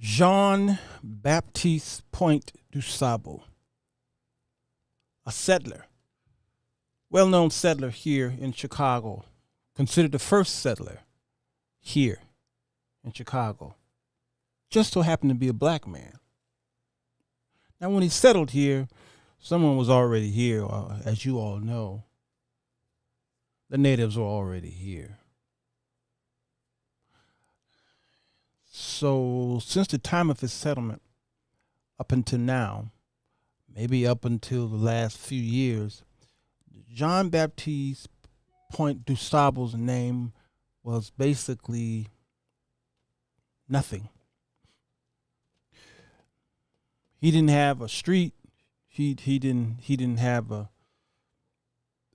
Jean-Baptiste Point du Sable, a settler, well-known settler here in Chicago, considered the first settler here in Chicago, just so happened to be a black man. Now, when he settled here, someone was already here, as you all know. The natives were already here. So, since the time of his settlement up until now, maybe up until the last few years, Jean Baptiste Point du Sable's name was basically nothing. He didn't have a street. He didn't have a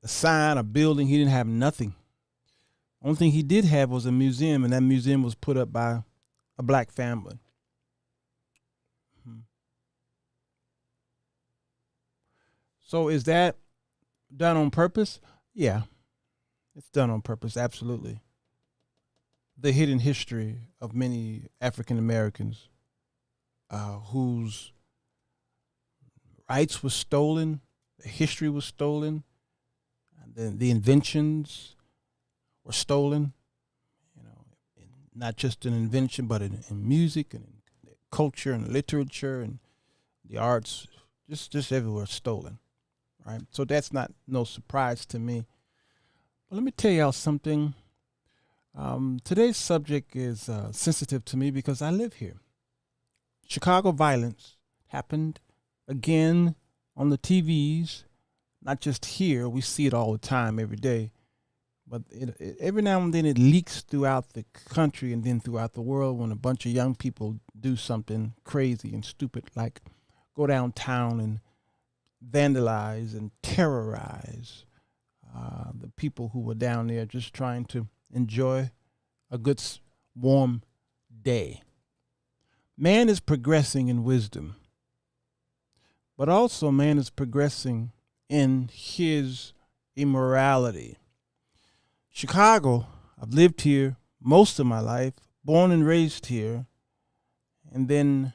sign, a building. He didn't have nothing. Only thing he did have was a museum, and that museum was put up by a black family. So is that done on purpose? Yeah, it's done on purpose, absolutely. The hidden history of many African Americans whose rights were stolen, the history was stolen, and the inventions were stolen. You know, not just an invention, but in music and in culture and literature and the arts, just everywhere stolen. Right? So that's not no surprise to me. But let me tell y'all something. Today's subject is sensitive to me because I live here. Chicago violence happened again on the TVs, not just here. We see it all the time, every day. But every now and then it leaks throughout the country and then throughout the world when a bunch of young people do something crazy and stupid, like go downtown and vandalize and terrorize the people who were down there just trying to enjoy a good, warm day. Man is progressing in wisdom, but also man is progressing in his immorality. Chicago, I've lived here most of my life, born and raised here, and then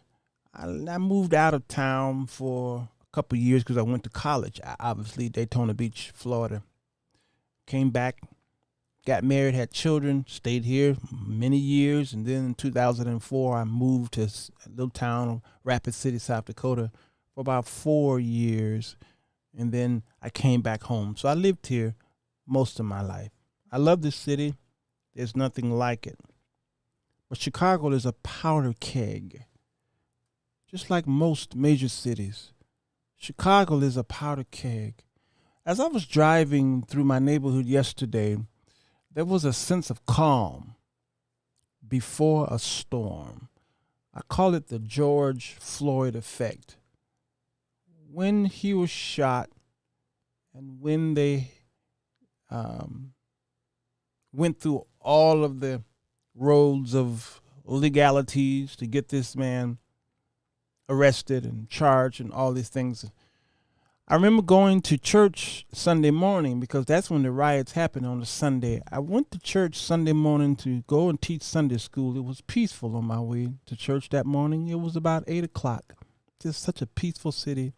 I moved out of town for a couple of years because I went to college, obviously, Daytona Beach, Florida. Came back, got married, had children, stayed here many years, and then in 2004 I moved to a little town, Rapid City, South Dakota, for about 4 years, and then I came back home. So I lived here most of my life. I love this city. There's nothing like it. But Chicago is a powder keg. Just like most major cities, Chicago is a powder keg. As I was driving through my neighborhood yesterday, there was a sense of calm before a storm. I call it the George Floyd effect. When he was shot and when they went through all of the roads of legalities to get this man arrested and charged and all these things. I remember going to church Sunday morning because that's when the riots happened on a Sunday. I went to church Sunday morning to go and teach Sunday school. It was peaceful on my way to church that morning. It was about 8 o'clock. Just such a peaceful city.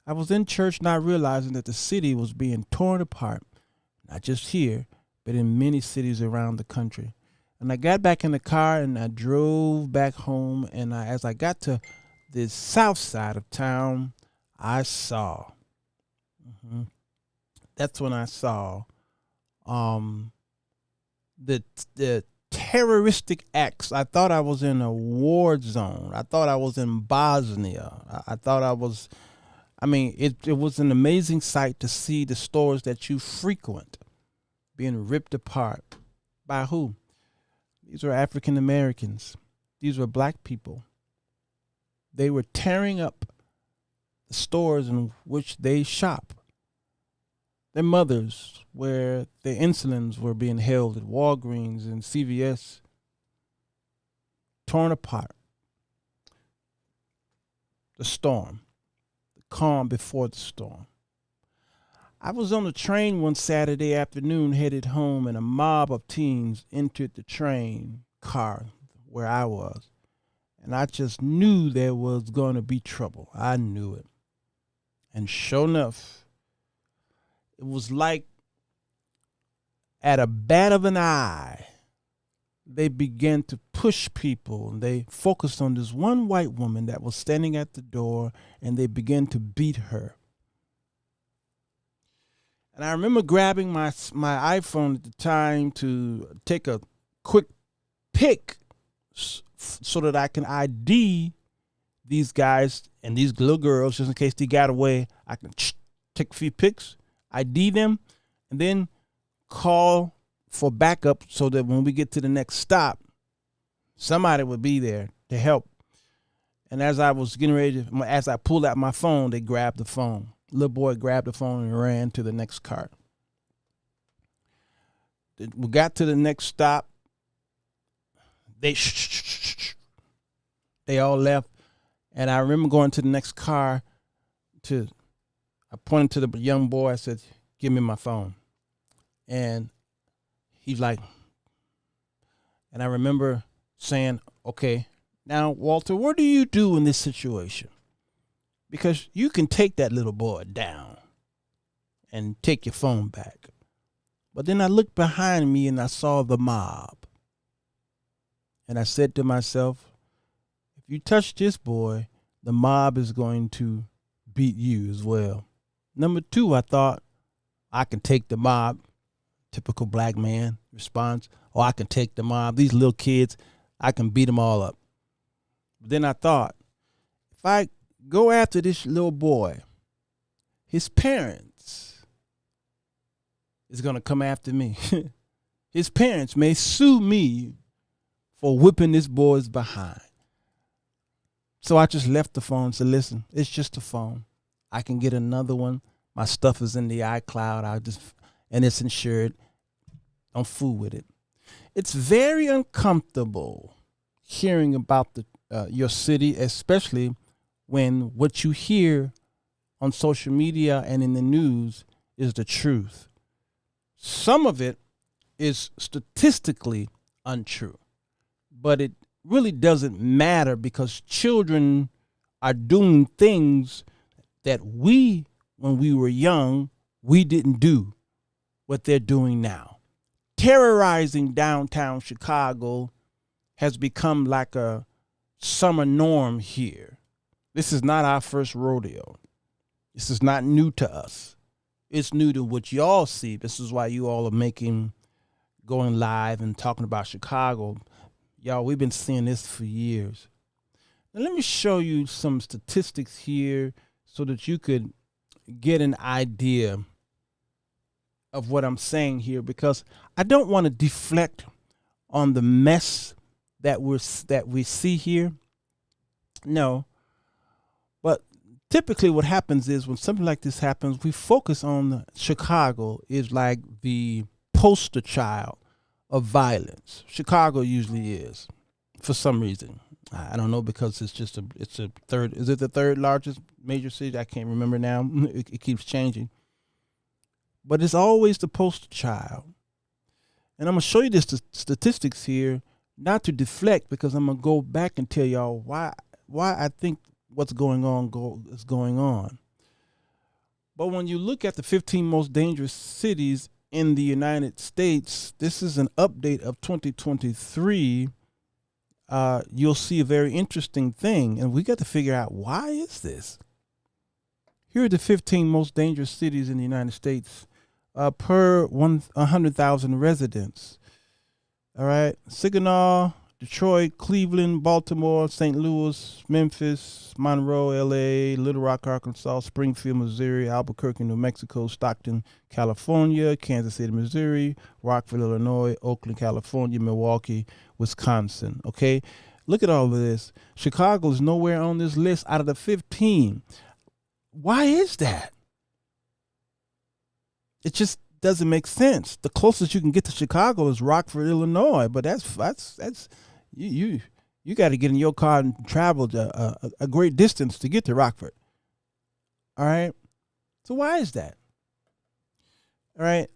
I was in church not realizing that the city was being torn apart, not just here, but in many cities around the country. And I got back in the car and I drove back home. And as I got to the south side of town, I saw. That's when I saw the terroristic acts. I thought I was in a war zone. I thought I was in Bosnia. I thought I was. I mean, it was an amazing sight to see the stores that you frequent being ripped apart. By who? These were African Americans. These were black people. They were tearing up the stores in which they shop. Their mothers, where their insulins were being held at Walgreens and CVS, torn apart. The storm, the calm before the storm. I was on the train one Saturday afternoon headed home, and a mob of teens entered the train car where I was. And I just knew there was going to be trouble. I knew it. And sure enough, it was like at a bat of an eye, they began to push people, and they focused on this one white woman that was standing at the door, and they began to beat her. And I remember grabbing my iPhone at the time to take a quick pic so that I can ID these guys and these little girls, just in case they got away. I can take a few pics, ID them, and then call for backup so that when we get to the next stop, somebody would be there to help. And as I was getting ready, as I pulled out my phone, they grabbed the phone. Little boy grabbed the phone and ran to the next car. We got to the next stop. They all left. And I remember going to the next car. I pointed to the young boy. I said, "Give me my phone." And he's like, and I remember saying, "Okay, now, Walter, what do you do in this situation? Because you can take that little boy down and take your phone back." But then I looked behind me and I saw the mob. And I said to myself, if you touch this boy, the mob is going to beat you as well. Number two, I thought, I can take the mob. Typical black man response. Oh, I can take the mob. These little kids, I can beat them all up. But then I thought, if I go after this little boy, his parents is going to come after me. His parents may sue me for whipping this boy's behind. So I just left the phone and said, listen, it's just a phone. I can get another one. My stuff is in the iCloud. And it's insured. Don't fool with it. It's very uncomfortable hearing about your city, especially when what you hear on social media and in the news is the truth. Some of it is statistically untrue, but it really doesn't matter because children are doing things that when we were young, we didn't do what they're doing now. Terrorizing downtown Chicago has become like a summer norm here. This is not our first rodeo. This is not new to us. It's new to what y'all see. This is why you all are going live and talking about Chicago. Y'all, we've been seeing this for years. Now, let me show you some statistics here so that you could get an idea of what I'm saying here, because I don't want to deflect on the mess that we see here. No. But typically what happens is when something like this happens, we focus on Chicago is like the poster child of violence. Chicago usually is, for some reason. I don't know, because is it the third largest major city? I can't remember now. It keeps changing. But it's always the poster child. And I'm going to show you this statistics here, not to deflect, because I'm going to go back and tell y'all why I think what's going on is going on. But when you look at the 15 most dangerous cities in the United States, this is an update of 2023. You'll see a very interesting thing, and we got to figure out, why is this? Here are the 15 most dangerous cities in the United States per 100,000 residents. All right. Saginaw, Detroit, Cleveland, Baltimore, St. Louis, Memphis, Monroe, LA, Little Rock, Arkansas, Springfield, Missouri, Albuquerque, New Mexico, Stockton, California, Kansas City, Missouri, Rockville, Illinois, Oakland, California, Milwaukee, Wisconsin. Okay. Look at all of this. Chicago is nowhere on this list out of the 15. Why is that? It just doesn't make sense. The closest you can get to Chicago is Rockford, Illinois, but that's you got to get in your car and travel a great distance to get to Rockford. All right. So why is that? All right.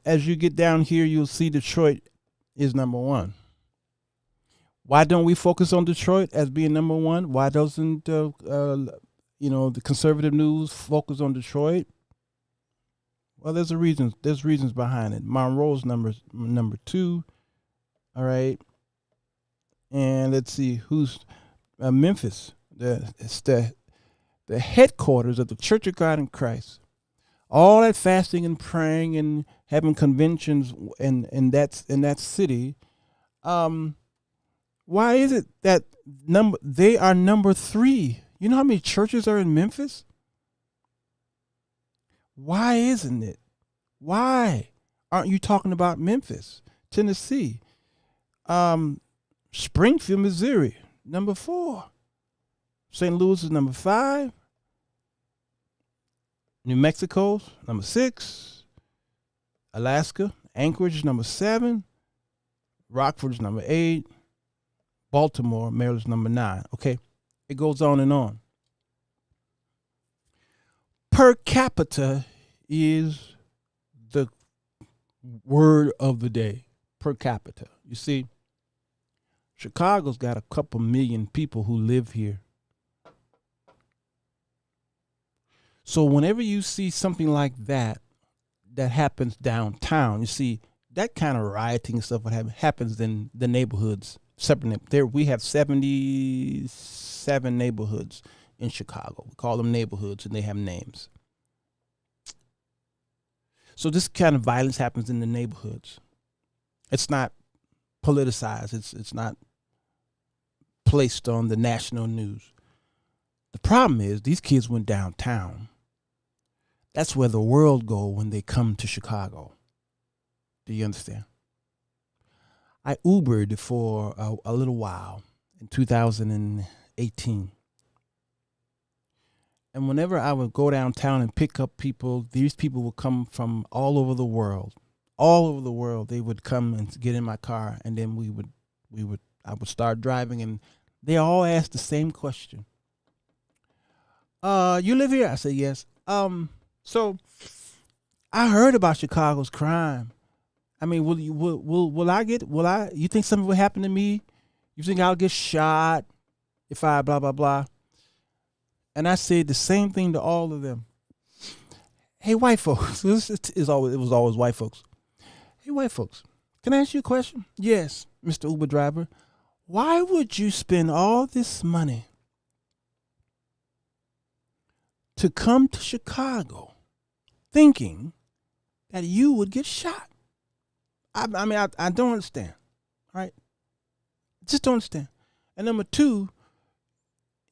As you get down here, you'll see Detroit is number one. Why don't we focus on Detroit as being number one? Why doesn't the conservative news focus on Detroit? Well, there's a reason. There's reasons behind it. Monroe's number two. All right, and let's see who's Memphis. It's the headquarters of the Church of God in Christ. All that fasting and praying and having conventions in that city. Why is it that they are number three? You know how many churches are in Memphis? Why isn't it? Why aren't you talking about Memphis, Tennessee? Springfield, Missouri, number 4. St. Louis is number 5. New Mexico, number 6. Alaska, Anchorage is number 7. Rockford is number 8. Baltimore, Maryland is number 9. Okay, it goes on and on. Per capita is the word of the day. Per capita. You see, Chicago's got a couple million people who live here. So whenever you see something like that happens downtown, you see that kind of rioting and stuff happens in the neighborhoods. Separate there, we have 77 neighborhoods in Chicago. We call them neighborhoods, and they have names. So this kind of violence happens in the neighborhoods. It's not politicized. It's not placed on the national news. The problem is these kids went downtown. That's where the world go when they come to Chicago. Do you understand? I Ubered for a little while in 2018. And whenever I would go downtown and pick up people, these people would come from all over the world. All over the world, they would come and get in my car, and then I would start driving, and they all asked the same question. You live here? I said, yes. So I heard about Chicago's crime. I mean, will you think something will happen to me? You think I'll get shot if I blah, blah, blah? And I said the same thing to all of them. Hey, white folks. It was always white folks. Hey, white folks, can I ask you a question? Yes, Mr. Uber driver. Why would you spend all this money to come to Chicago thinking that you would get shot? I don't understand. All right? Just don't understand. And number 2,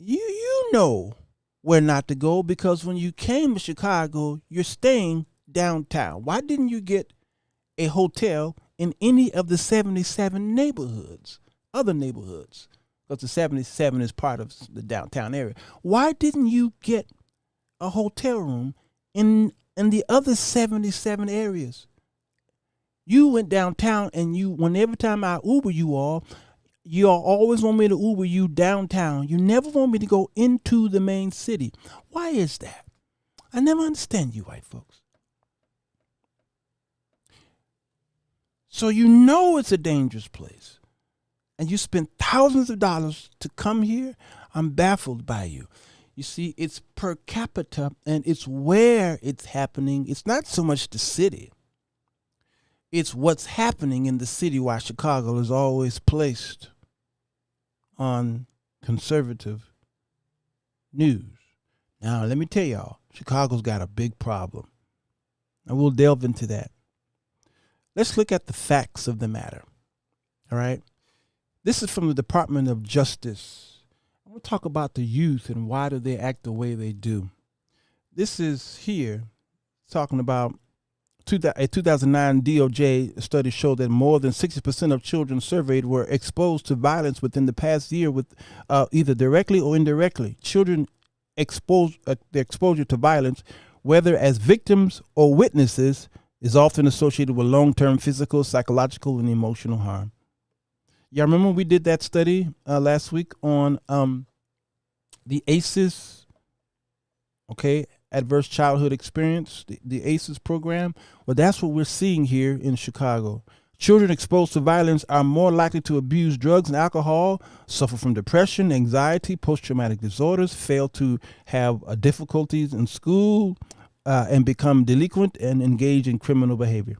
you know where not to go, because when you came to Chicago, you're staying downtown. Why didn't you get a hotel in any of the 77 neighborhoods, other neighborhoods? Because the 77 is part of the downtown area. Why didn't you get a hotel room in the other 77 areas? You went downtown, and every time I Uber you all always want me to Uber you downtown. You never want me to go into the main city. Why is that? I never understand you white folks. So you know it's a dangerous place, and you spend thousands of dollars to come here. I'm baffled by you. You see, it's per capita, and it's where it's happening. It's not so much the city. It's what's happening in the city, why Chicago is always placed on conservative news. Now, let me tell y'all, Chicago's got a big problem, and we'll delve into that. Let's look at the facts of the matter. All right. This is from the Department of Justice. I'm going to talk about the youth and why do they act the way they do. This is here talking about a 2009 DOJ study showed that more than 60% of children surveyed were exposed to violence within the past year, with either directly or indirectly. Children the exposure to violence, whether as victims or witnesses, is often associated with long-term physical, psychological, and emotional harm. Y'all remember we did that study last week on the ACEs, okay, Adverse Childhood Experience, the ACEs program? Well, that's what we're seeing here in Chicago. Children exposed to violence are more likely to abuse drugs and alcohol, suffer from depression, anxiety, post-traumatic disorders, fail to have difficulties in school, and become delinquent and engage in criminal behavior.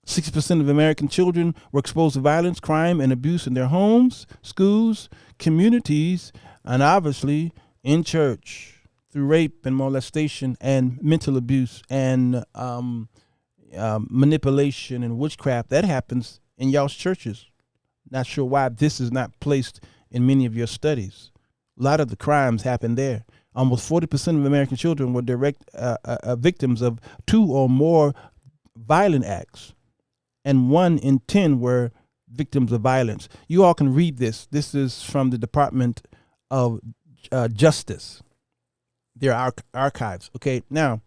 60% of American children were exposed to violence, crime, and abuse in their homes, schools, communities, and obviously in church through rape and molestation and mental abuse and manipulation and witchcraft. That happens in y'all's churches. Not sure why this is not placed in many of your studies. A lot of the crimes happen there. Almost 40% of American children were direct victims of 2 or more violent acts, and 1 in 10 were victims of violence. You all can read this. This is from the Department of Justice, their archives. Okay, now,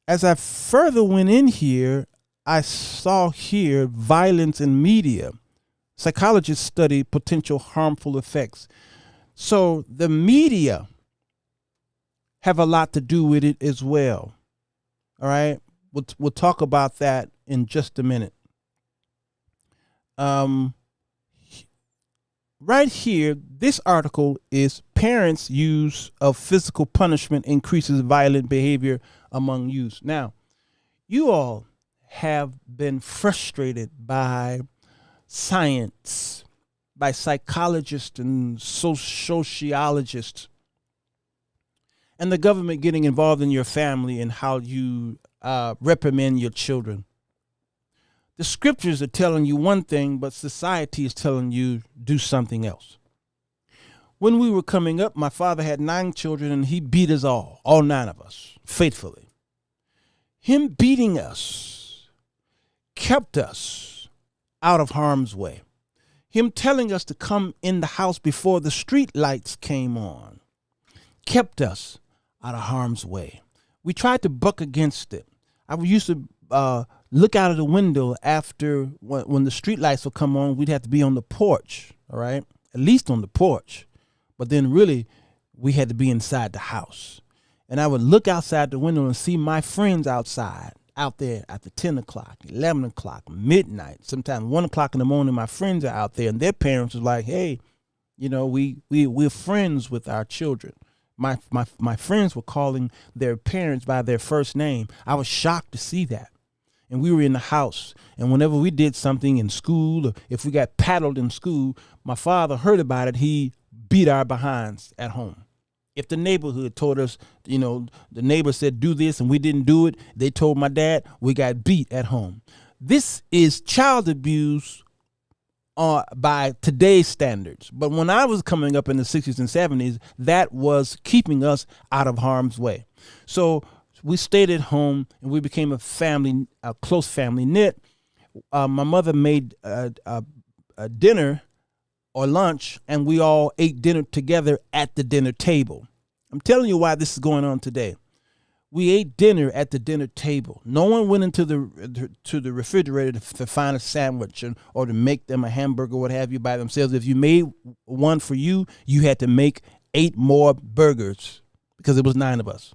as I further went in here, I saw here violence in media. Psychologists study potential harmful effects. So the media have a lot to do with it as well. All right, we'll talk about that in just a minute. Right here, this article is parents' use of physical punishment increases violent behavior among youth. Now, you all have been frustrated by science, by psychologists and sociologists, and the government getting involved in your family and how you reprimand your children. The scriptures are telling you one thing, but society is telling you do something else. When we were coming up, my father had 9 children, and he beat us all 9 of us, faithfully. Him beating us kept us out of harm's way. Him telling us to come in the house before the street lights came on kept us out of harm's way. We tried to buck against it. I used to look out of the window after when the street lights would come on. We'd have to be on the porch, all right, at least on the porch. But then really, we had to be inside the house. And I would look outside the window and see my friends outside, out there at the 10 o'clock, 11 o'clock, midnight, sometimes 1 o'clock in the morning. My friends are out there, and their parents was like, hey, you know, we're friends with our children. My friends were calling their parents by their first name. I was shocked to see that. And we were in the house, and whenever we did something in school, or if we got paddled in school, my father heard about it. He beat our behinds at home. If the neighborhood told us, you know, the neighbor said do this and we didn't do it, they told my dad, we got beat at home. This is child abuse by today's standards. But when I was coming up in the 60s and 70s, that was keeping us out of harm's way. So we stayed at home, and we became a close family knit. My mother made a dinner or lunch, and we all ate dinner together at the dinner table. I'm telling you why this is going on today. We ate dinner at the dinner table. No one went into the refrigerator to find a sandwich or to make them a hamburger, what have you, by themselves. If you made one for you, you had to make 8 more burgers because it was 9 of us.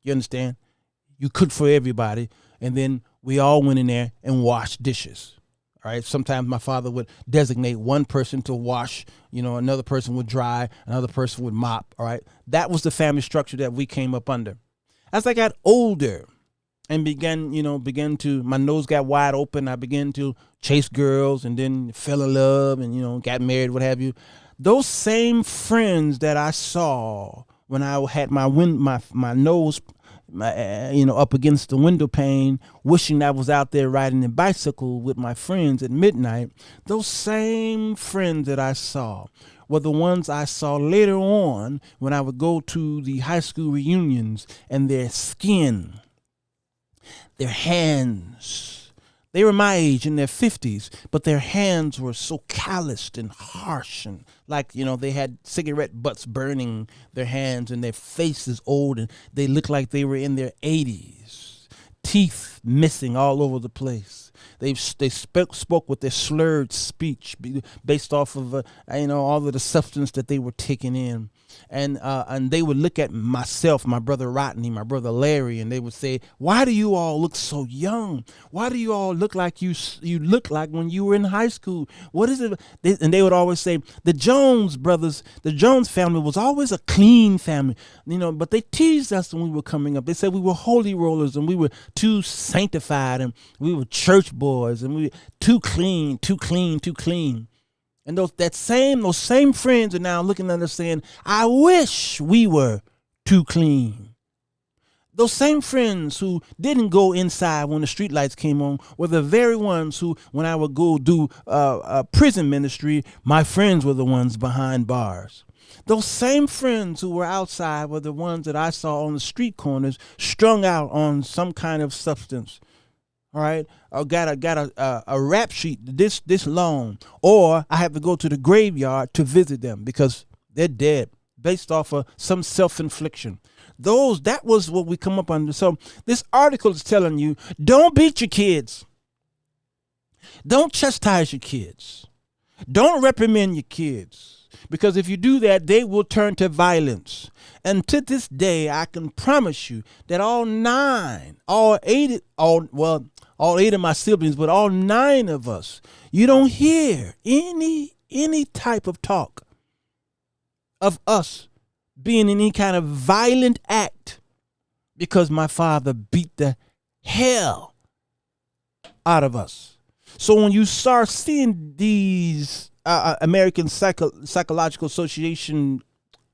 You understand? You cooked for everybody, and then we all went in there and washed dishes. All right. Sometimes my father would designate one person to wash, you know, another person would dry, another person would mop. All right. That was the family structure that we came up under. As I got older and my nose got wide open, I began to chase girls and then fell in love and, you know, got married, what have you. Those same friends that I saw when I had my nose up against the window pane, wishing I was out there riding a bicycle with my friends at midnight, those same friends that I saw were the ones I saw later on when I would go to the high school reunions, and their skin, their hands, they were my age in their 50s, but their hands were so calloused and harsh, and like, you know, they had cigarette butts burning their hands, and their faces old, and they looked like they were in their 80s, teeth missing all over the place. They spoke with their slurred speech based off of all of the substance that they were taking in. And they would look at myself, my brother Rodney, my brother Larry, and they would say, "Why do you all look so young? Why do you all look like you look like when you were in high school? What is it?" And they would always say, "The Jones brothers, the Jones family was always a clean family, But they teased us when we were coming up. They said we were holy rollers and we were too sanctified and we were church boys and we were too clean, too clean, too clean." And those same friends are now looking at us saying, "I wish we were too clean." Those same friends who didn't go inside when the street lights came on were the very ones who, when I would go do prison ministry, my friends were the ones behind bars. Those same friends who were outside were the ones that I saw on the street corners strung out on some kind of substance. All right, I got a rap sheet this long, or I have to go to the graveyard to visit them because they're dead, based off of some self-infliction. That was what we come up under. So this article is telling you, don't beat your kids, don't chastise your kids, don't reprimand your kids, because if you do that, they will turn to violence. And to this day, I can promise you that all eight of my siblings, but all 9 of us, you don't hear any type of talk of us being in any kind of violent act because my father beat the hell out of us. So when you start seeing these American Psychological Association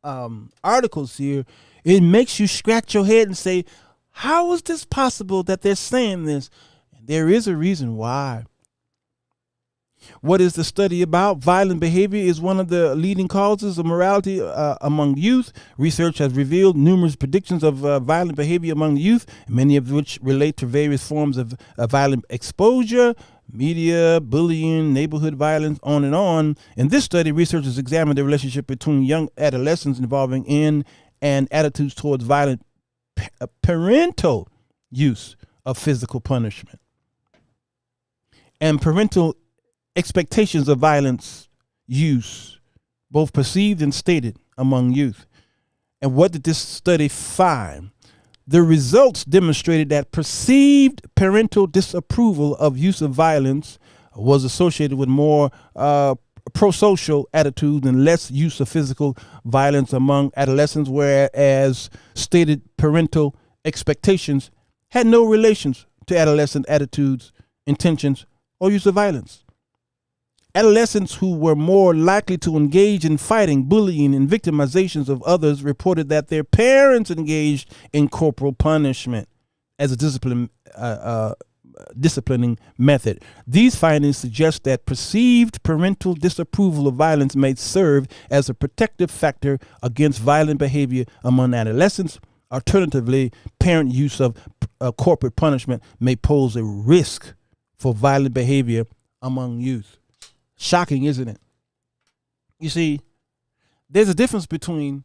articles here, it makes you scratch your head and say, how is this possible that they're saying this? There is a reason why. What is the study about? Violent behavior is one of the leading causes of morality among youth. Research has revealed numerous predictions of violent behavior among youth, many of which relate to various forms of violent exposure, media, bullying, neighborhood violence, on and on. In this study, researchers examined the relationship between young adolescents involving in and attitudes towards violent parental use of physical punishment and parental expectations of violence use, both perceived and stated among youth. And what did this study find? The results demonstrated that perceived parental disapproval of use of violence was associated with more pro-social attitudes and less use of physical violence among adolescents, whereas stated parental expectations had no relations to adolescent attitudes, intentions, or use of violence. Adolescents who were more likely to engage in fighting, bullying, and victimizations of others reported that their parents engaged in corporal punishment as a disciplining method. These findings suggest that perceived parental disapproval of violence may serve as a protective factor against violent behavior among adolescents. Alternatively, parent use of corporate punishment may pose a risk for violent behavior among youth. Shocking, isn't it? You see, there's a difference between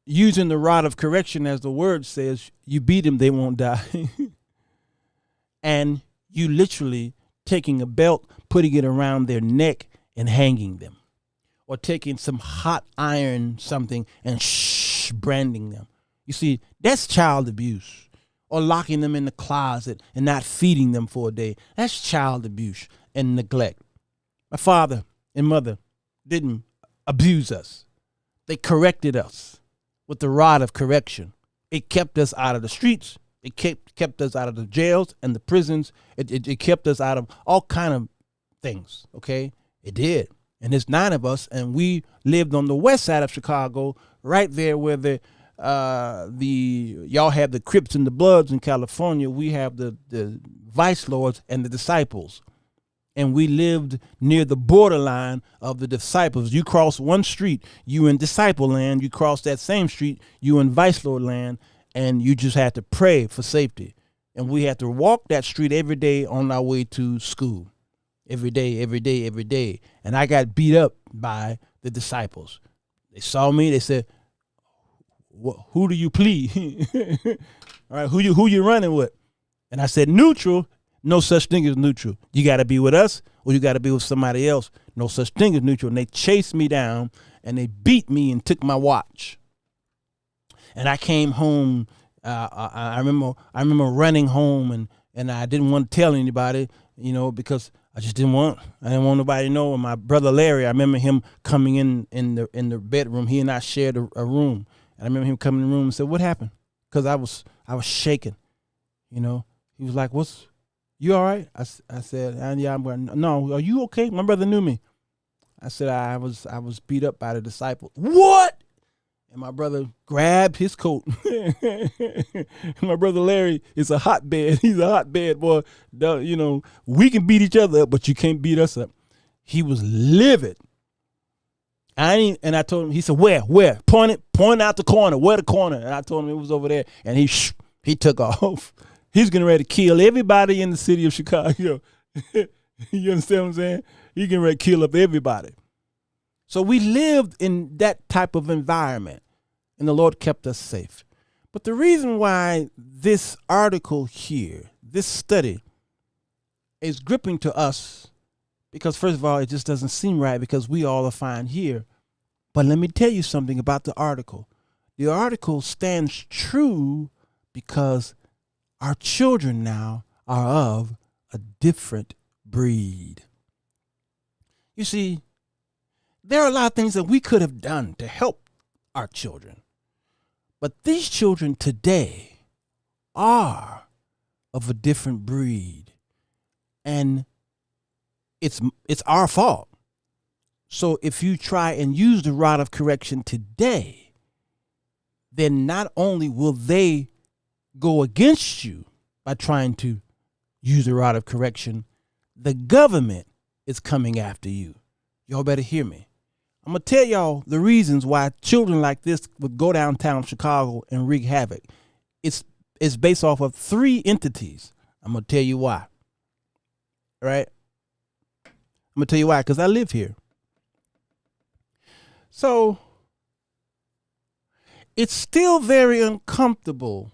using the rod of correction, as the word says, you beat them, they won't die, and you literally taking a belt, putting it around their neck and hanging them, or taking some hot iron something and branding them. You see, that's child abuse. Or locking them in the closet and not feeding them for a day. That's child abuse and neglect. My father and mother didn't abuse us. They corrected us with the rod of correction. It kept us out of the streets. It kept us out of the jails and the prisons. It kept us out of all kind of things, okay? It did. And there's 9 of us, and we lived on the west side of Chicago, right there where y'all have the Crips and the Bloods in California. We have the Vice Lords and the Disciples. And we lived near the borderline of the Disciples. You cross one street, you in Disciple land. You cross that same street, you in Vice Lord land. And you just had to pray for safety. And we had to walk that street every day on our way to school. Every day, every day, every day. And I got beat up by the Disciples. They saw me, they said, who do you plead? All right, who you running with? And I said, neutral. No such thing as neutral. You got to be with us or you got to be with somebody else. No such thing as neutral. And they chased me down and they beat me and took my watch. And I came home. I remember running home and I didn't want to tell anybody, because I didn't want nobody to know. And my brother Larry, I remember him coming in the bedroom. He and I shared a room. And I remember him coming in the room and said, "What happened?" Because I was shaking. He was like, "You all right?" I said, "Yeah, I'm going." "No, are you okay?" My brother knew me. I said, I was beat up by the disciples." "What?" And my brother grabbed his coat. My brother Larry is a hotbed. He's a hotbed boy. We can beat each other up, but you can't beat us up. He was livid. And I told him. He said, "Where? Point out the corner. Where the corner?" And I told him it was over there. And he took off. He's getting ready to kill everybody in the city of Chicago. You understand what I'm saying? He's getting ready to kill up everybody. So we lived in that type of environment, and the Lord kept us safe. But the reason why this article here, this study, is gripping to us, because first of all, it just doesn't seem right because we all are fine here. But let me tell you something about the article. The article stands true because our children now are of a different breed. You see, there are a lot of things that we could have done to help our children. But these children today are of a different breed. And it's our fault. So if you try and use the rod of correction today, then not only will they go against you by trying to use the rod of correction, the government is coming after you. Y'all better hear me. I'm going to tell y'all the reasons why children like this would go downtown Chicago and wreak havoc. It's based off of 3 entities. I'm going to tell you why. Right? I'm going to tell you why, because I live here. So it's still very uncomfortable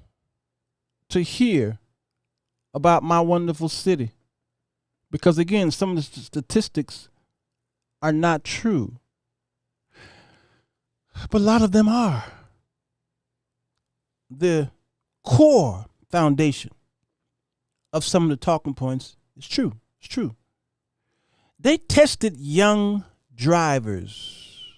to hear about my wonderful city. Because again, some of the statistics are not true. But a lot of them are. The core foundation of some of the talking points is true. It's true. They tested young drivers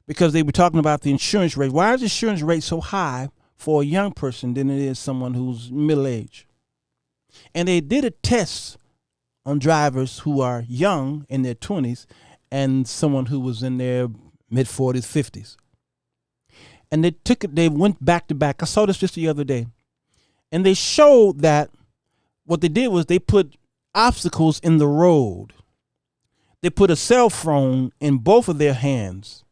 because they were talking about the insurance rate. Why is the insurance rate so high for a young person than it is someone who's middle-aged? And they did a test on drivers who are young in their 20s and someone who was in their mid-40s, 50s. And they went back to back. I saw this just the other day. And they showed that what they did was they put obstacles in the road. They put a cell phone in both of their hands.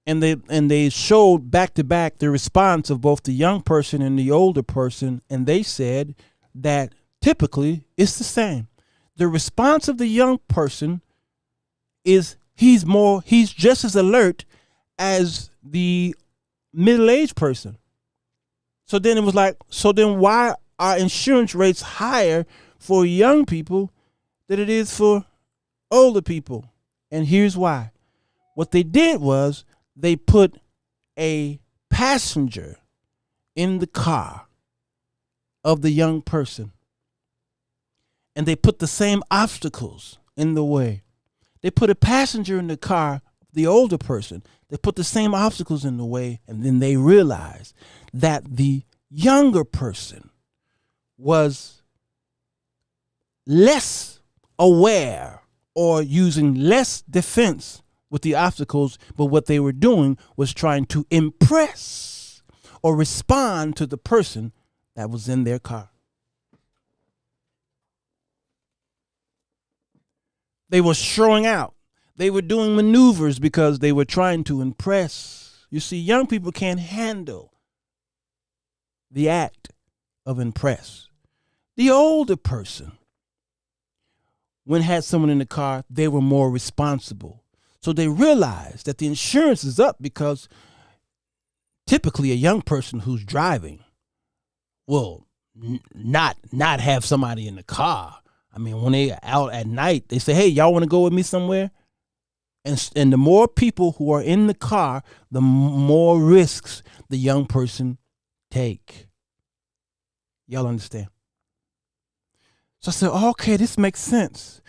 And they showed back to back the response of both the young person and the older person. And they said that typically it's the same. The response of the young person is he's just as alert as the middle-aged person. So then it was like, why are insurance rates higher for young people than it is for older people? And here's why. What they did was they put a passenger in the car of the young person. And they put the same obstacles in the way. They put a passenger in the car, the older person. They put the same obstacles in the way, and then they realized that the younger person was less aware or using less defense with the obstacles, but what they were doing was trying to impress or respond to the person that was in their car. They were showing out. They were doing maneuvers because they were trying to impress. You see, young people can't handle the act of impress. The older person, when had someone in the car, they were more responsible. So they realized that the insurance is up because typically a young person who's driving will not have somebody in the car. I mean, when they out at night, they say, "Hey, y'all want to go with me somewhere?" And the more people who are in the car, the more risks the young person take. Y'all understand? So I said, okay, this makes sense.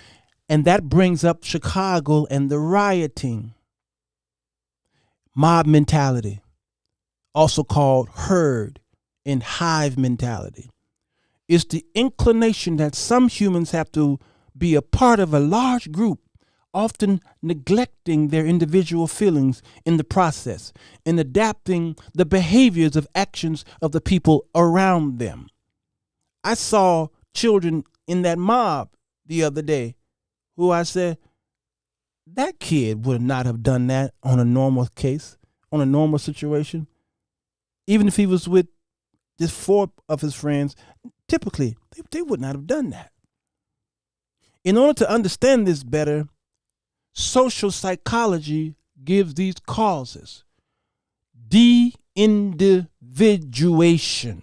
And that brings up Chicago and the rioting. Mob mentality, also called herd and hive mentality, is the inclination that some humans have to be a part of a large group, often neglecting their individual feelings in the process and adapting the behaviors of actions of the people around them. I saw children in that mob the other day who I said, that kid would not have done that on a normal case, on a normal situation. Even if he was with just 4 of his friends, typically they would not have done that. In order to understand this better, social psychology gives these causes. De-individuation.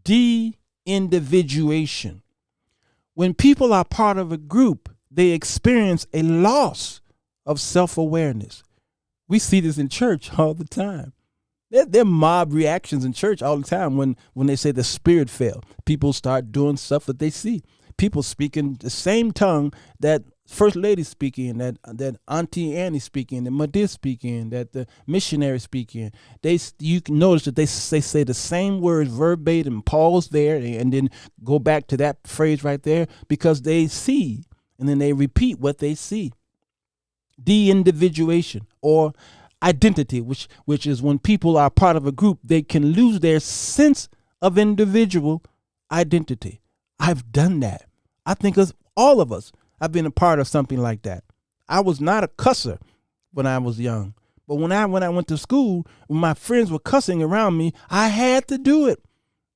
De-individuation. When people are part of a group, they experience a loss of self-awareness. We see this in church all the time. There are mob reactions in church all the time when they say the spirit fell. People start doing stuff that they see. People speaking the same tongue that First Lady speaking, that Auntie Annie speaking, that Madis speaking, that the missionary speaking. You can notice that they say the same words verbatim, pause there, and then go back to that phrase right there because they see, and then they repeat what they see. De-individuation or identity, which is when people are part of a group, they can lose their sense of individual identity. I've done that. I think all of us have been a part of something like that. I was not a cusser when I was young, but when I went to school, when my friends were cussing around me, I had to do it.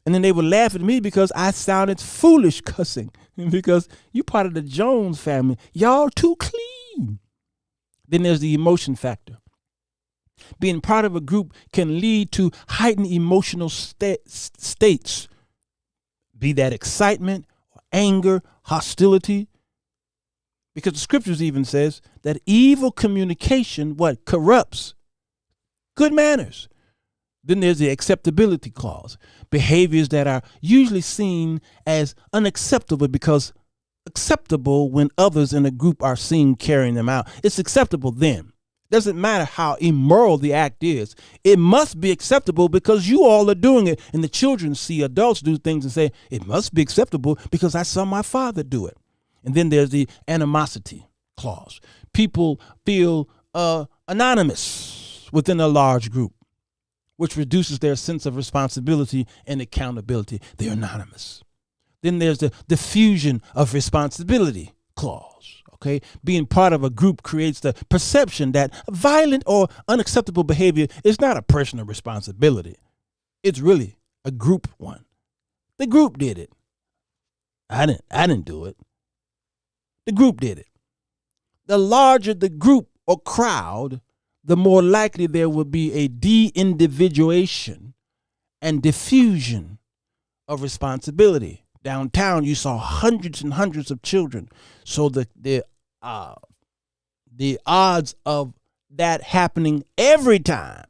And then they would laugh at me because I sounded foolish cussing because you part of the Jones family. Y'all too clean. Then there's the emotion factor. Being part of a group can lead to heightened emotional states, be that excitement, or anger, hostility. Because the scriptures even says that evil communication, corrupts good manners. Then there's the acceptability clause. Behaviors that are usually seen as unacceptable because acceptable when others in a group are seen carrying them out. It's acceptable then. Doesn't matter how immoral the act is. It must be acceptable because you all are doing it. And the children see adults do things and say, it must be acceptable because I saw my father do it. And then there's the animosity clause. People feel anonymous within a large group, which reduces their sense of responsibility and accountability. They're anonymous. Then there's the diffusion of responsibility clause. Okay, being part of a group creates the perception that violent or unacceptable behavior is not a personal responsibility. It's really a group one. The group did it. I didn't do it. The group did it. The larger the group or crowd, the more likely there will be a de-individuation and diffusion of responsibility. Downtown, you saw hundreds and hundreds of children. So the odds of that happening every time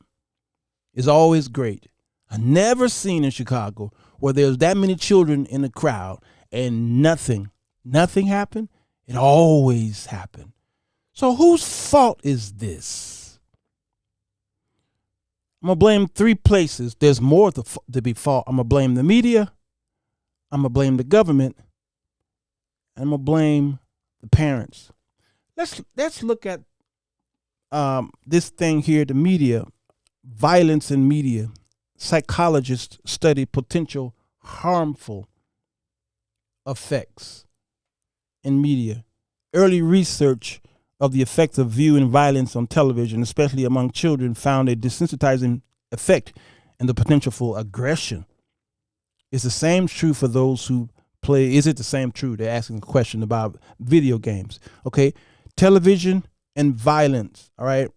is always great. I've never seen in Chicago where there's that many children in a crowd and nothing happened. It always happened. So whose fault is this? I'm going to blame 3 places. There's more to be fault. I'm going to blame the media. I'm going to blame the government. And I'm going to blame the parents. Let's look at this thing here, the media, violence in media. Psychologists study potential harmful effects in media. Early research of the effects of viewing violence on television, especially among children, found a desensitizing effect and the potential for aggression. Is the same true for those who play? Is it the same true? They're asking a question about video games. Okay, television and violence. All right,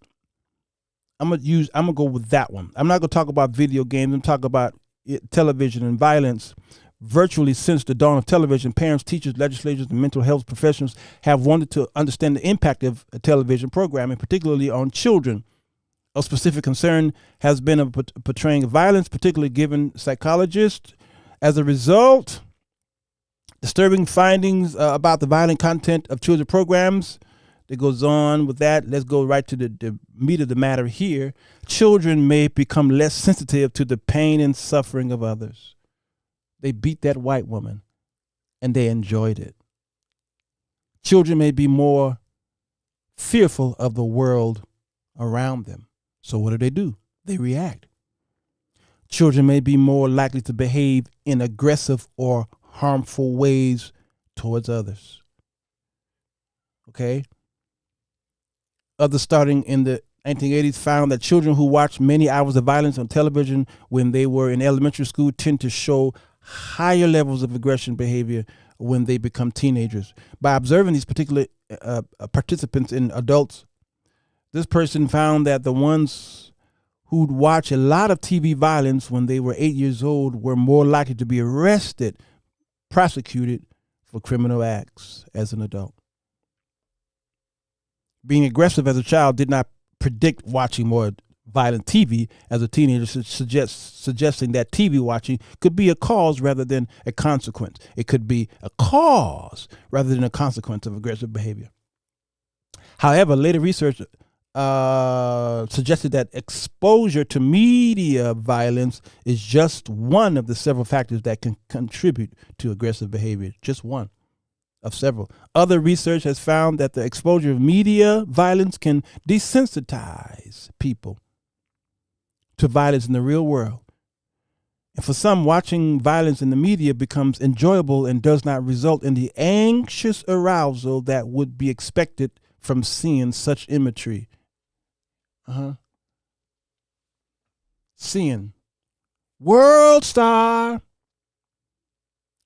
I'm gonna go with that one. I'm not gonna talk about video games. I'm talking about television and violence. virtually since the dawn of television, parents, teachers, legislators, and mental health professionals have wanted to understand the impact of television programming, particularly on children. A specific concern has been of portraying violence, particularly given psychologists. As a result, disturbing findings about the violent content of children's programs. That goes on with that. Let's go right to the meat of the matter here. Children may become less sensitive to the pain and suffering of others. They beat that white woman, and they enjoyed it. Children may be more fearful of the world around them. So what do? They react. Children may be more likely to behave in aggressive or harmful ways towards others. Okay? Others starting in the 1980s found that children who watched many hours of violence on television when they were in elementary school tend to show higher levels of aggression behavior when they become teenagers. By observing these particular participants in adults, this person found that the ones who'd watch a lot of TV violence when they were 8 years old were more likely to be arrested, prosecuted for criminal acts as an adult. Being aggressive as a child did not predict watching more violent TV as a teenager, suggesting that TV watching could be a cause rather than a consequence. It could be a cause rather than a consequence of aggressive behavior. However, later research suggested that exposure to media violence is just one of the several factors that can contribute to aggressive behavior. Just one of several. Other research has found that the exposure of media violence can desensitize people to violence in the real world. And for some, watching violence in the media becomes enjoyable and does not result in the anxious arousal that would be expected from seeing such imagery. Seeing World Star.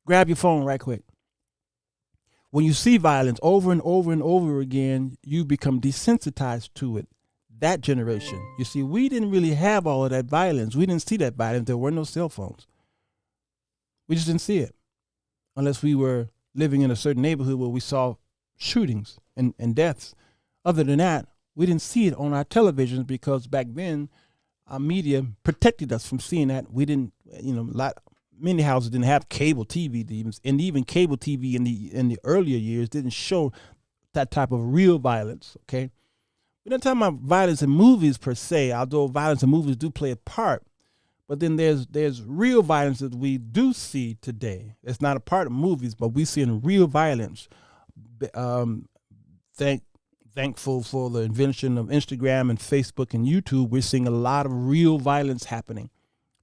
Grab your phone right quick. When you see violence over and over and over again, you become desensitized to it. That generation, you see, we didn't really have all of that violence. We didn't see that violence. There were no cell phones. We just didn't see it unless we were living in a certain neighborhood where we saw shootings and deaths. Other than that, we didn't see it on our televisions because back then our media protected us from seeing that. We didn't, many houses didn't have cable TV, and even cable TV in the earlier years didn't show that type of real violence. Okay, we're not talking about violence in movies per se, although violence in movies do play a part. But then there's real violence that we do see today. It's not a part of movies, but we see in real violence. Thankful for the invention of Instagram and Facebook and YouTube, we're seeing a lot of real violence happening,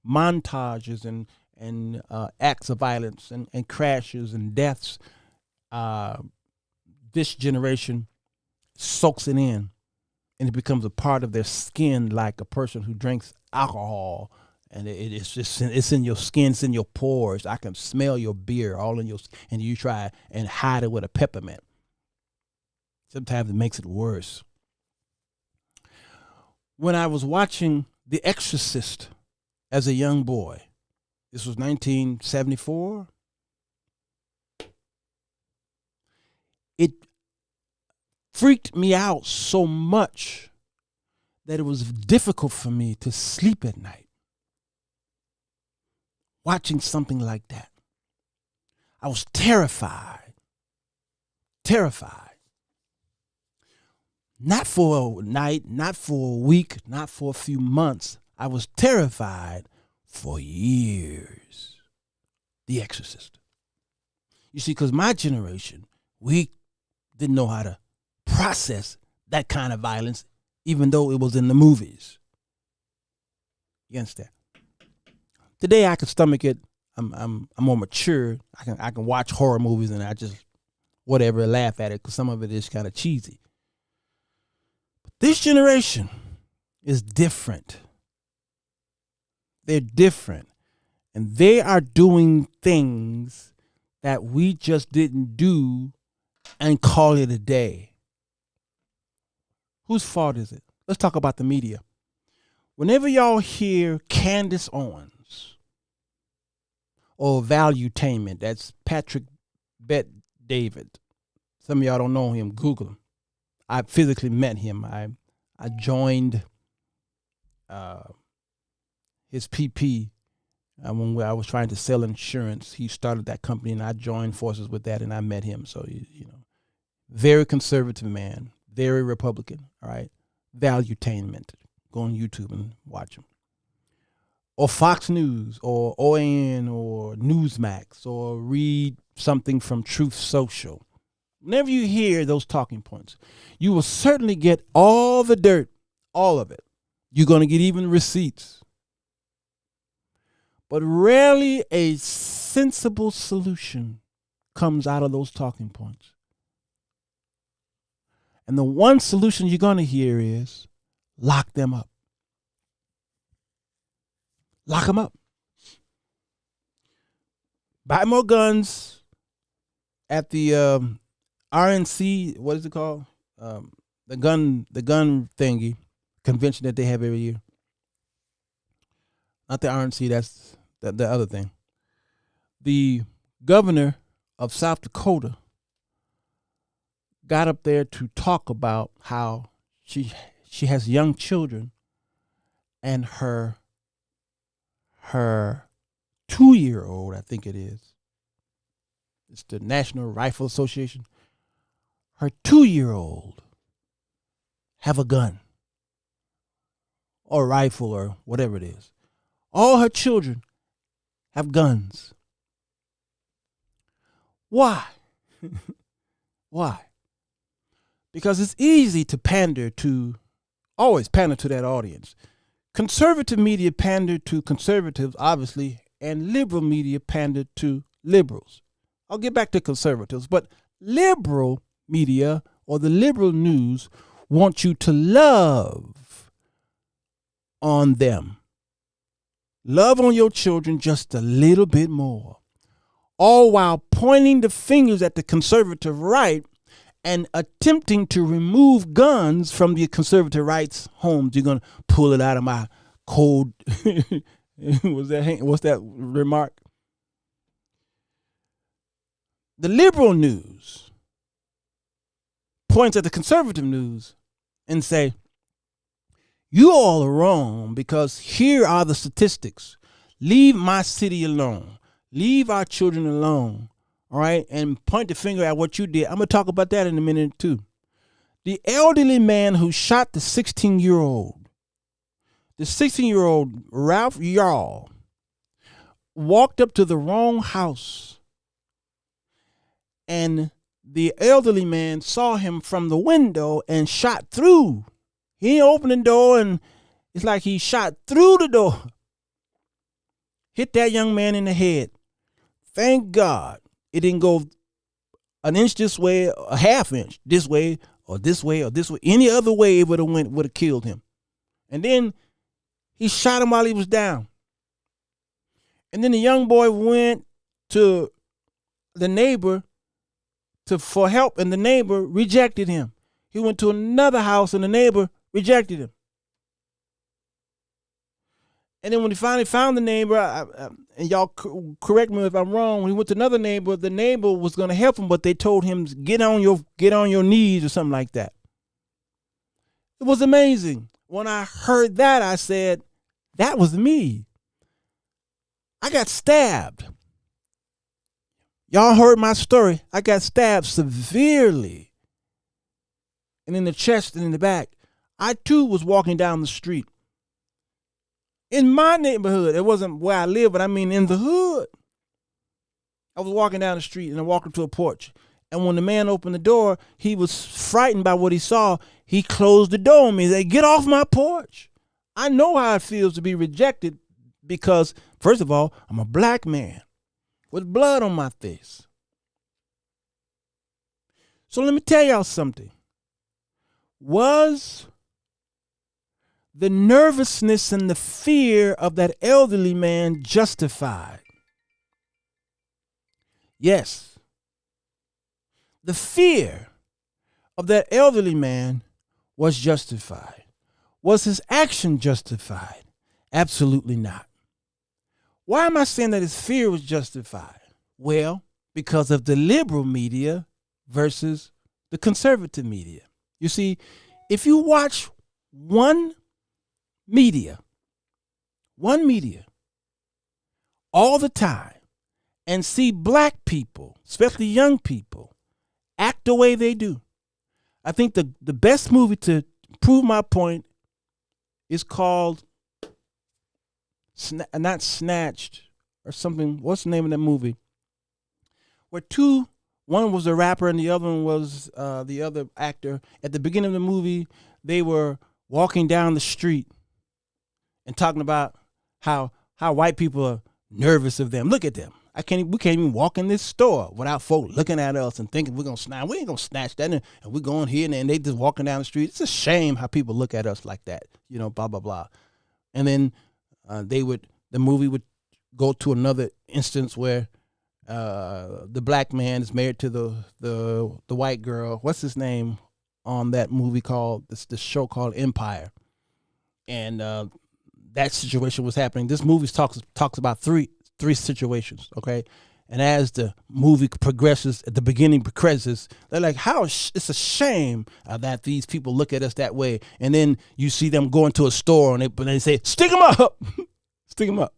montages and acts of violence and crashes and deaths. This generation soaks it in, and it becomes a part of their skin, like a person who drinks alcohol, and it's in your skin, it's in your pores. I can smell your beer all in your, and you try and hide it with a peppermint. Sometimes it makes it worse. When I was watching The Exorcist as a young boy, this was 1974, it freaked me out so much that it was difficult for me to sleep at night. Watching something like that, I was terrified. Not for a night, not for a week, not for a few months. I was terrified for years. The Exorcist. You see, because my generation, we didn't know how to process that kind of violence, even though it was in the movies. You understand? Today I can stomach it. I'm more mature. I can watch horror movies and I just whatever laugh at it because some of it is kind of cheesy. This generation is different. They're different. And they are doing things that we just didn't do and call it a day. Whose fault is it? Let's talk about the media. Whenever y'all hear Candace Owens or valuetainment. That's Patrick Bet David. Some of y'all don't know him. Google him. I physically met him. I joined his PP when I was trying to sell insurance. He started that company, and I joined forces with that, and I met him. So, very conservative man, very Republican, all right? Valuetainment. Go on YouTube and watch him. Or Fox News, or OAN, or Newsmax, or read something from Truth Social. Whenever you hear those talking points, you will certainly get all the dirt, all of it. You're going to get even receipts. But rarely a sensible solution comes out of those talking points. And the one solution you're going to hear is lock them up. Lock them up. Buy more guns at the RNC, what is it called? The gun thingy convention that they have every year. Not the RNC, that's the other thing. The governor of South Dakota got up there to talk about how she has young children, and her 2-year-old, I think it is. It's the National Rifle Association. Her 2-year-old have a gun or a rifle or whatever it is. All her children have guns. Why? Why? Because it's easy to always pander to that audience. Conservative media pander to conservatives, obviously, and liberal media pander to liberals. I'll get back to conservatives, but liberal media or the liberal news want you to love on them. Love on your children just a little bit more. All while pointing the fingers at the conservative right and attempting to remove guns from the conservative right's homes. You're going to pull it out of my code. What's that remark? The liberal news points at the conservative news and say, you all are wrong because here are the statistics. Leave my city alone. Leave our children alone. All right, and point the finger at what you did. I'm going to talk about that in a minute, too. The elderly man who shot the 16-year-old, Ralph Yall, walked up to the wrong house, and the elderly man saw him from the window and shot through. He opened the door, and it's like he shot through the door. Hit that young man in the head. Thank God. It didn't go an inch this way, a half inch this way, or this way, or this way. Any other way it would have killed him. And then he shot him while he was down. And then the young boy went to the neighbor for help, and the neighbor rejected him. He went to another house, and the neighbor rejected him. And then when he finally found the neighbor, and y'all correct me if I'm wrong, when he went to another neighbor, the neighbor was going to help him, but they told him, get on your knees or something like that. It was amazing. When I heard that, I said, that was me. I got stabbed. Y'all heard my story. I got stabbed severely. And in the chest and in the back. I too was walking down the street. In my neighborhood, it wasn't where I live, but I mean in the hood. I was walking down the street and I walked up to a porch. And when the man opened the door, he was frightened by what he saw. He closed the door on me. He said, get off my porch. I know how it feels to be rejected because, first of all, I'm a black man with blood on my face. So let me tell y'all something. Was the nervousness and the fear of that elderly man justified? Yes. The fear of that elderly man was justified. Was his action justified? Absolutely not. Why am I saying that his fear was justified? Well, because of the liberal media versus the conservative media. You see, if you watch one media all the time and see black people, especially young people, act the way they do, I think the best movie to prove my point is called not Snatched or something. What's the name of that movie? Where one was a rapper and the other one was the other actor. At the beginning of the movie, they were walking down the street and talking about how white people are nervous of them. Look at them. We can't even walk in this store without folk looking at us and thinking we're gonna snatch. We ain't gonna snatch that, and we're going here and they just walking down the street. It's a shame how people look at us like that, blah blah blah. And then the movie would go to another instance where the black man is married to the white girl. What's his name on that movie called this show called Empire? And that situation was happening. This movie talks about three situations, okay? And as the movie progresses, at the beginning progresses, they're like, it's a shame that these people look at us that way. And then you see them go into a store and they say, stick them up, stick them up.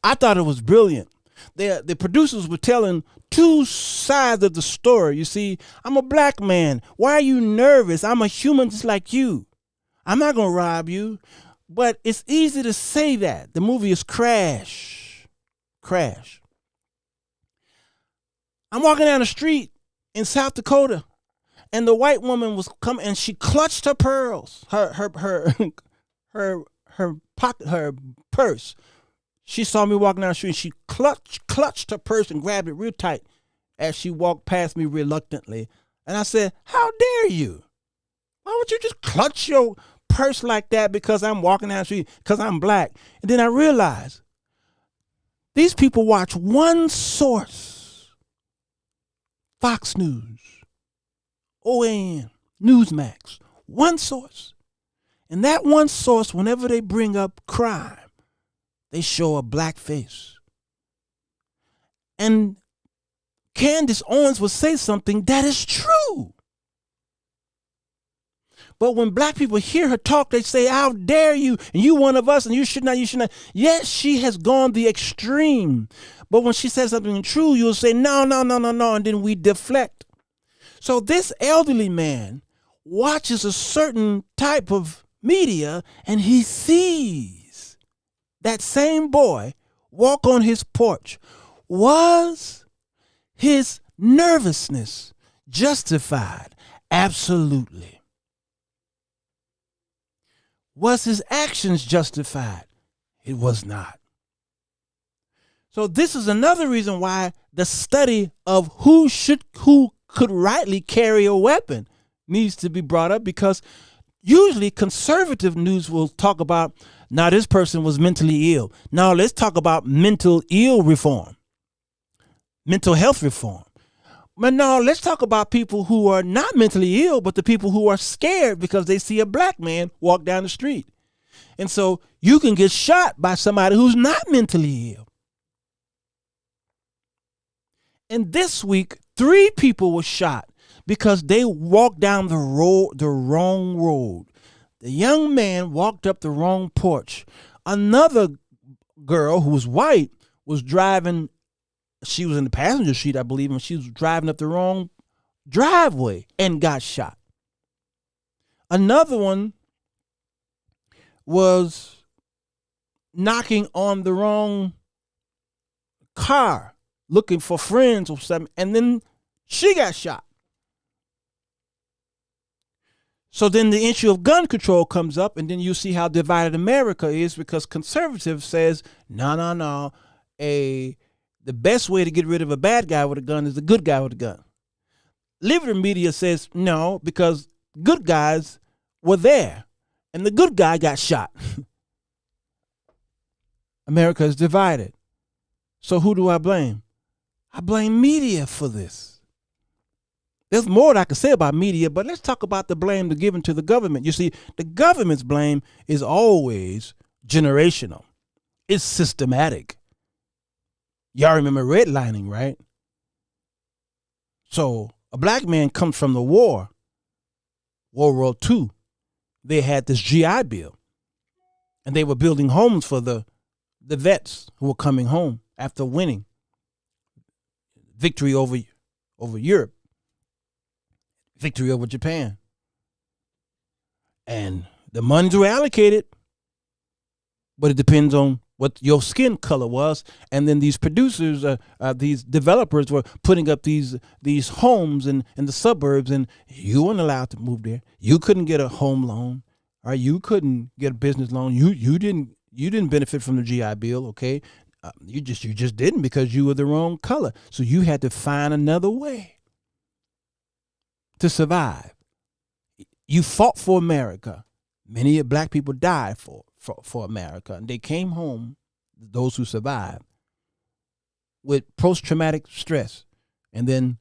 I thought it was brilliant. The producers were telling two sides of the story. You see, I'm a black man. Why are you nervous? I'm a human just like you. I'm not going to rob you. But it's easy to say that. The movie is Crash. I'm walking down the street in South Dakota, and the white woman was coming, and she clutched her pearls, her pocket, her purse. She saw me walking down the street, and she clutched her purse and grabbed it real tight as she walked past me reluctantly. And I said, "How dare you? Why would you just clutch your purse like that because I'm walking down the street because I'm black?" And then I realized these people watch one source: Fox News, OAN, Newsmax, one source. And that one source, whenever they bring up crime, they show a black face. And Candace Owens would say something that is true. But when black people hear her talk, they say, "How dare you? And you one of us, and you should not, you should not." Yes, she has gone the extreme. But when she says something true, you'll say, no, and then we deflect. So this elderly man watches a certain type of media, and he sees that same boy walk on his porch. Was his nervousness justified? Absolutely. Was his actions justified? It was not. So this is another reason why the study of who could rightly carry a weapon needs to be brought up, because usually conservative news will talk about, now this person was mentally ill. Now let's talk about mental health reform. But no, let's talk about people who are not mentally ill, but the people who are scared because they see a black man walk down the street. And so you can get shot by somebody who's not mentally ill. And this week, 3 people were shot because they walked down the wrong road. The young man walked up the wrong porch. Another girl who was white was driving. She was in the passenger seat, I believe, and she was driving up the wrong driveway and got shot. Another one was knocking on the wrong car, looking for friends or something, and then she got shot. So then the issue of gun control comes up, and then you see how divided America is, because conservative says, no, the best way to get rid of a bad guy with a gun is a good guy with a gun. Liberal media says no, because good guys were there and the good guy got shot. America is divided. So who do I blame? I blame media for this. There's more that I can say about media, but let's talk about the blame they're given to the government. You see, the government's blame is always generational. It's systematic. Y'all remember redlining, right? So a black man comes from the war, World War II. They had this GI Bill, and they were building homes for the vets who were coming home after winning victory over Europe, victory over Japan. And the monies were allocated, but it depends on what your skin color was. And then these producers, these developers were putting up these homes in the suburbs, and you weren't allowed to move there. You couldn't get a home loan, or you couldn't get a business loan. You didn't benefit from the GI Bill, okay? You just didn't, because you were the wrong color. So you had to find another way to survive. You fought for America. Many black people died for America, and they came home, those who survived, with post-traumatic stress. And then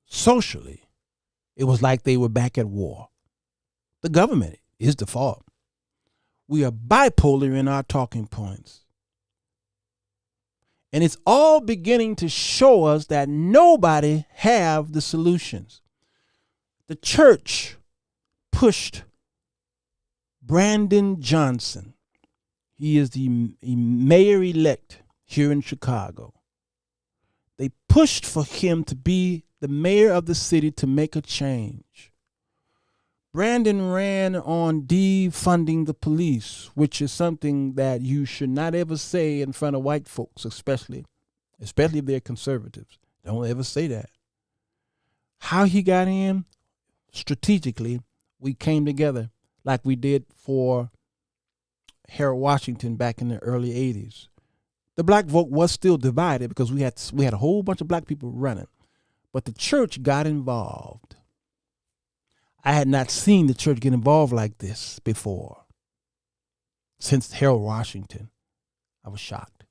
socially, it was like they were back at war. The government is the fault. We are bipolar in our talking points. And it's all beginning to show us that nobody have the solutions. The church pushed Brandon Johnson. He is the mayor-elect here in Chicago. They pushed for him to be the mayor of the city to make a change. Brandon ran on defunding the police, which is something that you should not ever say in front of white folks, especially if they're conservatives. Don't ever say that. How he got in? Strategically, we came together like we did for Harold Washington back in the early 80s. The black vote was still divided because we had a whole bunch of black people running, but the church got involved. I had not seen the church get involved like this before. Since Harold Washington, I was shocked.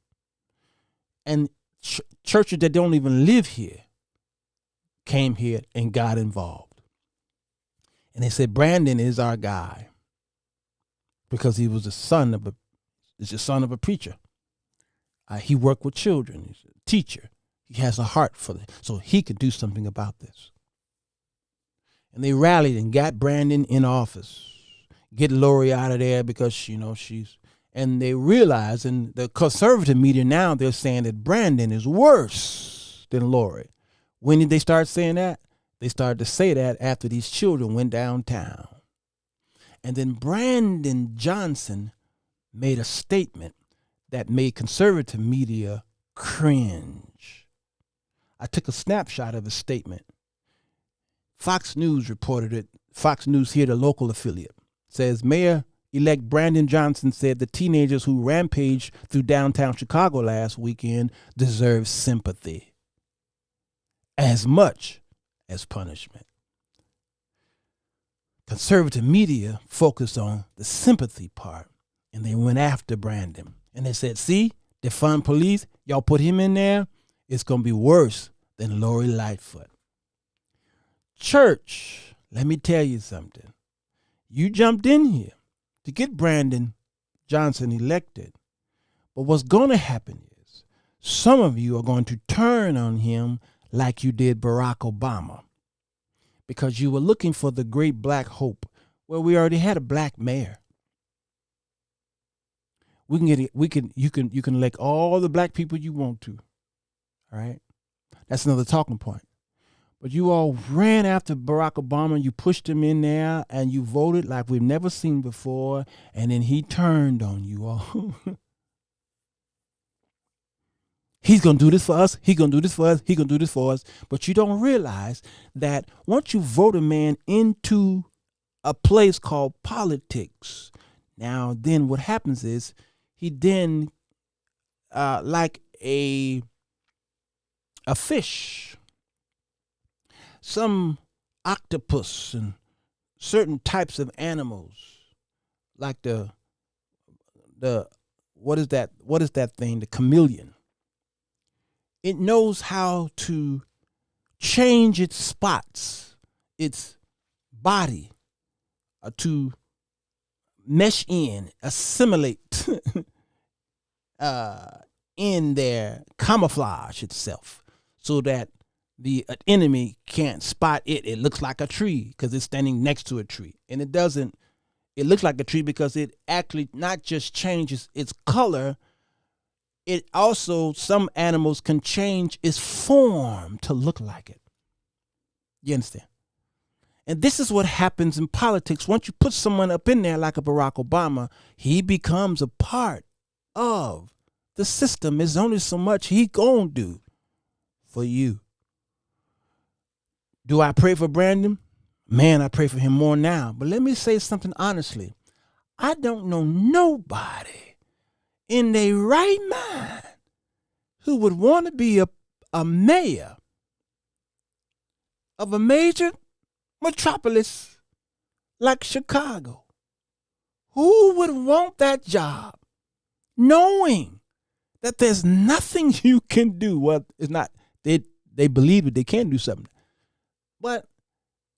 And churches that don't even live here came here and got involved. And they said, Brandon is our guy, because he was the son of a preacher. He worked with children. He's a teacher. He has a heart for it, so he could do something about this. And they rallied and got Brandon in office. Get Lori out of there because, she's... And they realized, in the conservative media now, they're saying that Brandon is worse than Lori. When did they start saying that? They started to say that after these children went downtown. And then Brandon Johnson made a statement that made conservative media cringe. I took a snapshot of his statement. Fox News reported it. Fox News here, the local affiliate, says Mayor-elect Brandon Johnson said the teenagers who rampaged through downtown Chicago last weekend deserve sympathy as much as punishment. Conservative media focused on the sympathy part, and they went after Brandon. And they said, see, defund police, y'all put him in there, it's going to be worse than Lori Lightfoot. Church, let me tell you something. You jumped in here to get Brandon Johnson elected. But what's going to happen is some of you are going to turn on him like you did Barack Obama, because you were looking for the great black hope where we already had a black mayor. You can elect all the black people you want to. All right? That's another talking point. But you all ran after Barack Obama, you pushed him in there, and you voted like we've never seen before, and then he turned on you all. He's going to do this for us. He's going to do this for us. He's going to do this for us. But you don't realize that once you vote a man into a place called politics, now then what happens is he then, like a fish, some octopus and certain types of animals, like the what is that thing? The chameleon. It knows how to change its spots, its body, to mesh in, assimilate in there camouflage itself so that the enemy can't spot it. It looks like a tree because it's standing next to a tree. And it doesn't. It looks like a tree because it actually not just changes its color, it also, some animals can change its form to look like it. You understand? And this is what happens in politics. Once you put someone up in there like a Barack Obama, he becomes a part of the system. There's only so much he gonna do for you. Do I pray for Brandon? Man, I pray for him more now. But let me say something honestly. I don't know nobody in their right mind who would want to be a mayor of a major metropolis like Chicago. Who would want that job knowing that there's nothing you can do? Well, it's not, they believe that they can do something. But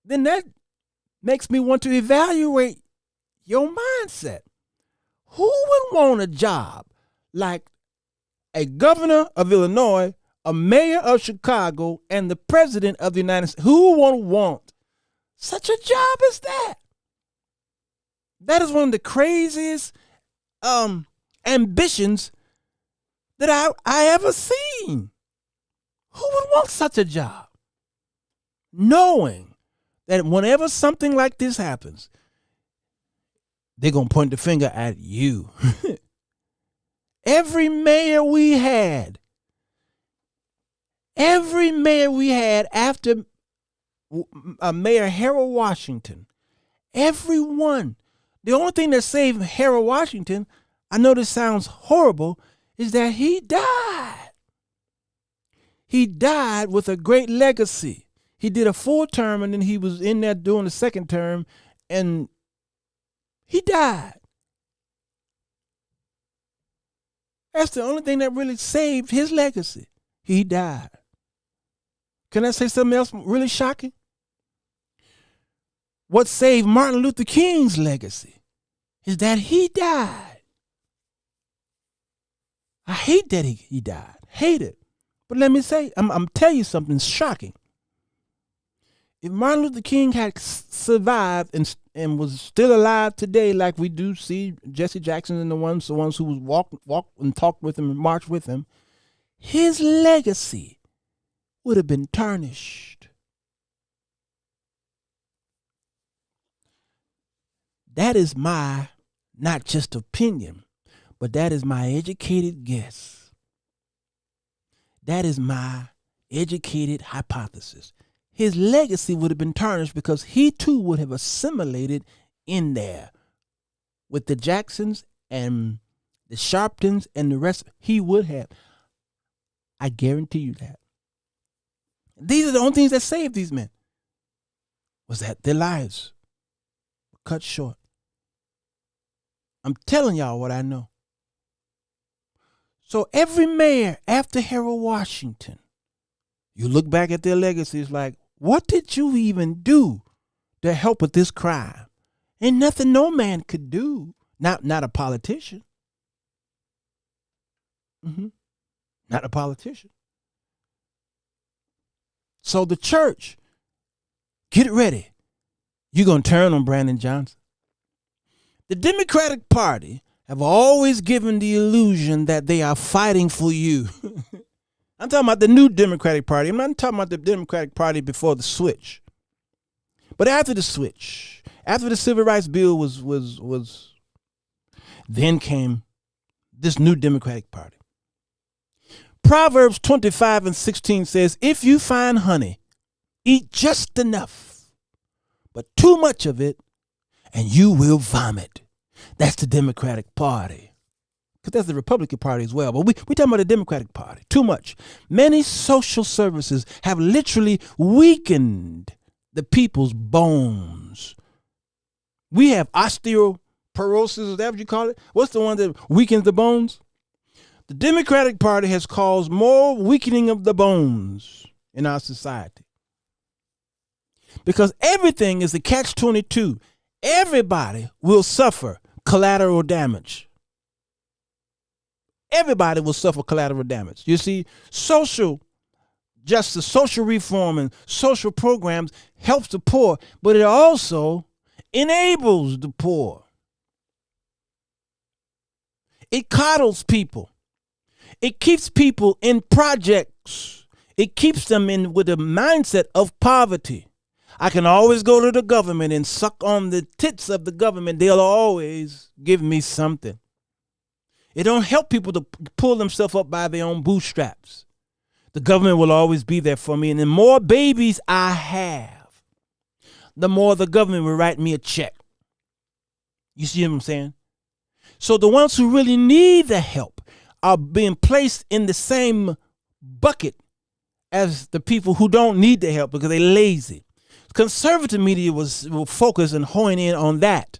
then that makes me want to evaluate your mindset. Who would want a job like a governor of Illinois, a mayor of Chicago, and the president of the United States? Who would want such a job as that? That is one of the craziest ambitions that I ever seen. Who would want such a job? Knowing that whenever something like this happens, they're going to point the finger at you. Every mayor we had after Mayor Harold Washington, everyone, the only thing that saved Harold Washington, I know this sounds horrible, is that he died. He died with a great legacy. He did a full term and then he was in there doing the second term and he died. That's the only thing that really saved his legacy. He died. Can I say something else really shocking? What saved Martin Luther King's legacy is that he died. I hate that he died. Hate it. But let me say, I'm telling you something shocking. If Martin Luther King had survived and was still alive today, like we do see Jesse Jackson and the ones who was walk and talked with him and marched with him, his legacy would have been tarnished. That is my not just opinion, but that is my educated guess. That is my educated hypothesis. His legacy would have been tarnished because he too would have assimilated in there with the Jacksons and the Sharptons and the rest. He would have. I guarantee you that. These are the only things that saved these men. Was that their lives were cut short. I'm telling y'all what I know. So every mayor after Harold Washington, you look back at their legacies like, what did you even do to help with this crime? Ain't nothing no man could do. Not a politician. Not a politician. So the church, get ready. You're going to turn on Brandon Johnson. The Democratic Party have always given the illusion that they are fighting for you. I'm talking about the new Democratic Party. I'm not talking about the Democratic Party before the switch. But after the switch, after the Civil Rights Bill was then came this new Democratic Party. Proverbs 25:16 says, if you find honey, eat just enough, but too much of it, and you will vomit. That's the Democratic Party. Because that's the Republican Party as well. But we talking about the Democratic Party. Too much. Many social services have literally weakened the people's bones. We have osteoporosis, is that what you call it? What's the one that weakens the bones? The Democratic Party has caused more weakening of the bones in our society. Because everything is a catch-22. Everybody will suffer collateral damage. everybody will suffer collateral damage. You see, social justice, social reform, and social programs helps the poor, but it also enables the poor. It coddles people. It keeps people in projects. It keeps them in with a mindset of poverty. I can always go to the government and suck on the tits of the government. They'll always give me something. It don't help people to pull themselves up by their own bootstraps. The government will always be there for me. And the more babies I have, the more the government will write me a check. You see what I'm saying? So the ones who really need the help are being placed in the same bucket as the people who don't need the help because they're lazy. Conservative media will focus and hone in on that.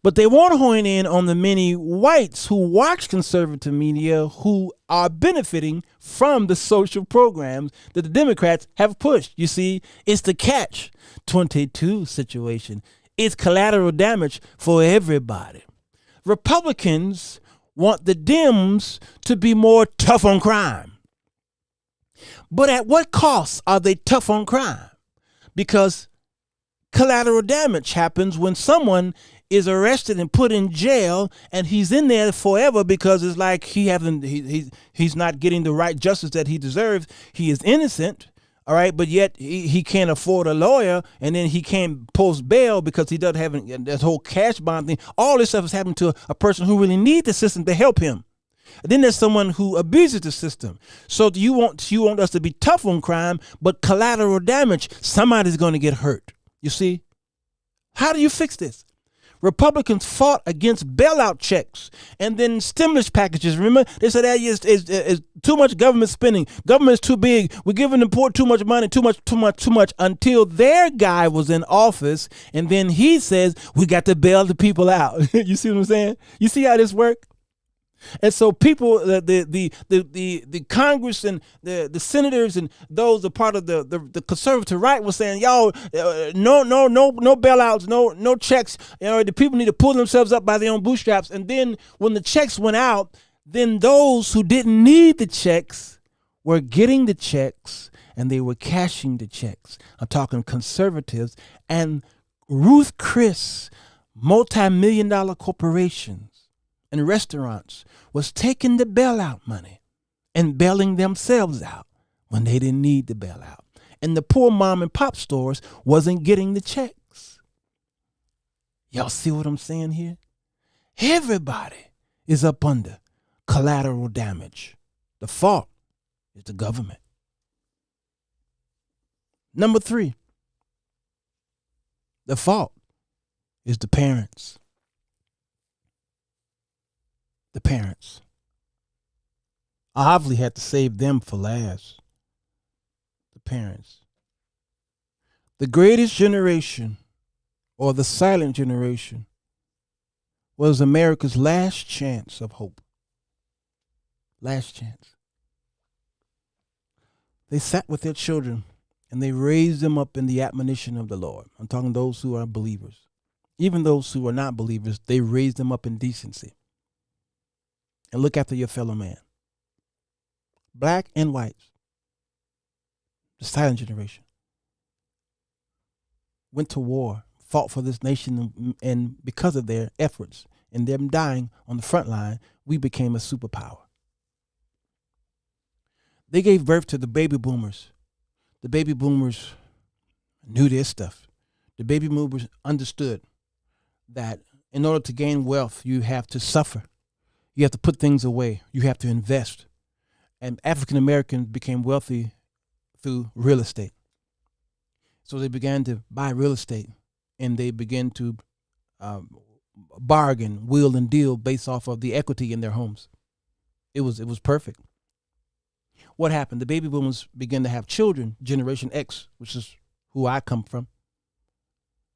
But they won't hone in on the many whites who watch conservative media who are benefiting from the social programs that the Democrats have pushed. You see, it's the catch-22 situation. It's collateral damage for everybody. Republicans want the Dems to be more tough on crime. But at what cost are they tough on crime? Because collateral damage happens when someone is arrested and put in jail and he's in there forever because it's like he's not getting the right justice that he deserves. He is innocent, all right, but yet he can't afford a lawyer, and then he can't post bail because he doesn't have that whole cash bond thing. All this stuff is happening to a person who really needs the system to help him. And then there's someone who abuses the system. So you want us to be tough on crime, but collateral damage, somebody's going to get hurt. You see? How do you fix this? Republicans fought against bailout checks and then stimulus packages. Remember, they said that it's too much government spending. Government's too big. We're giving the poor too much money, too much, until their guy was in office. And then he says, we got to bail the people out. You see what I'm saying? You see how this works? And so people, the Congress and the senators and those are part of the conservative right was saying, y'all, no bailouts, no checks. The people need to pull themselves up by their own bootstraps. And then when the checks went out, then those who didn't need the checks were getting the checks and they were cashing the checks. I'm talking conservatives and Ruth Chris, multi-million-dollar corporations and restaurants was taking the bailout money and bailing themselves out when they didn't need the bailout. And the poor mom and pop stores wasn't getting the checks. Y'all see what I'm saying here? Everybody is up under collateral damage. The fault is the government. Number 3, the fault is the parents. The parents. I obviously had to save them for last. The parents. The greatest generation, or the silent generation, was America's last chance of hope. Last chance. They sat with their children and they raised them up in the admonition of the Lord. I'm talking those who are believers. Even those who are not believers, they raised them up in decency. And look after your fellow man. Black and whites. The silent generation. Went to war, fought for this nation, and because of their efforts and them dying on the front line, we became a superpower. They gave birth to the baby boomers. The baby boomers knew their stuff. The baby boomers understood that in order to gain wealth, you have to suffer. You have to put things away. You have to invest. And African Americans became wealthy through real estate. So they began to buy real estate and they began to bargain, wheel and deal based off of the equity in their homes. It was perfect. What happened? The baby boomers began to have children, Generation X, which is who I come from.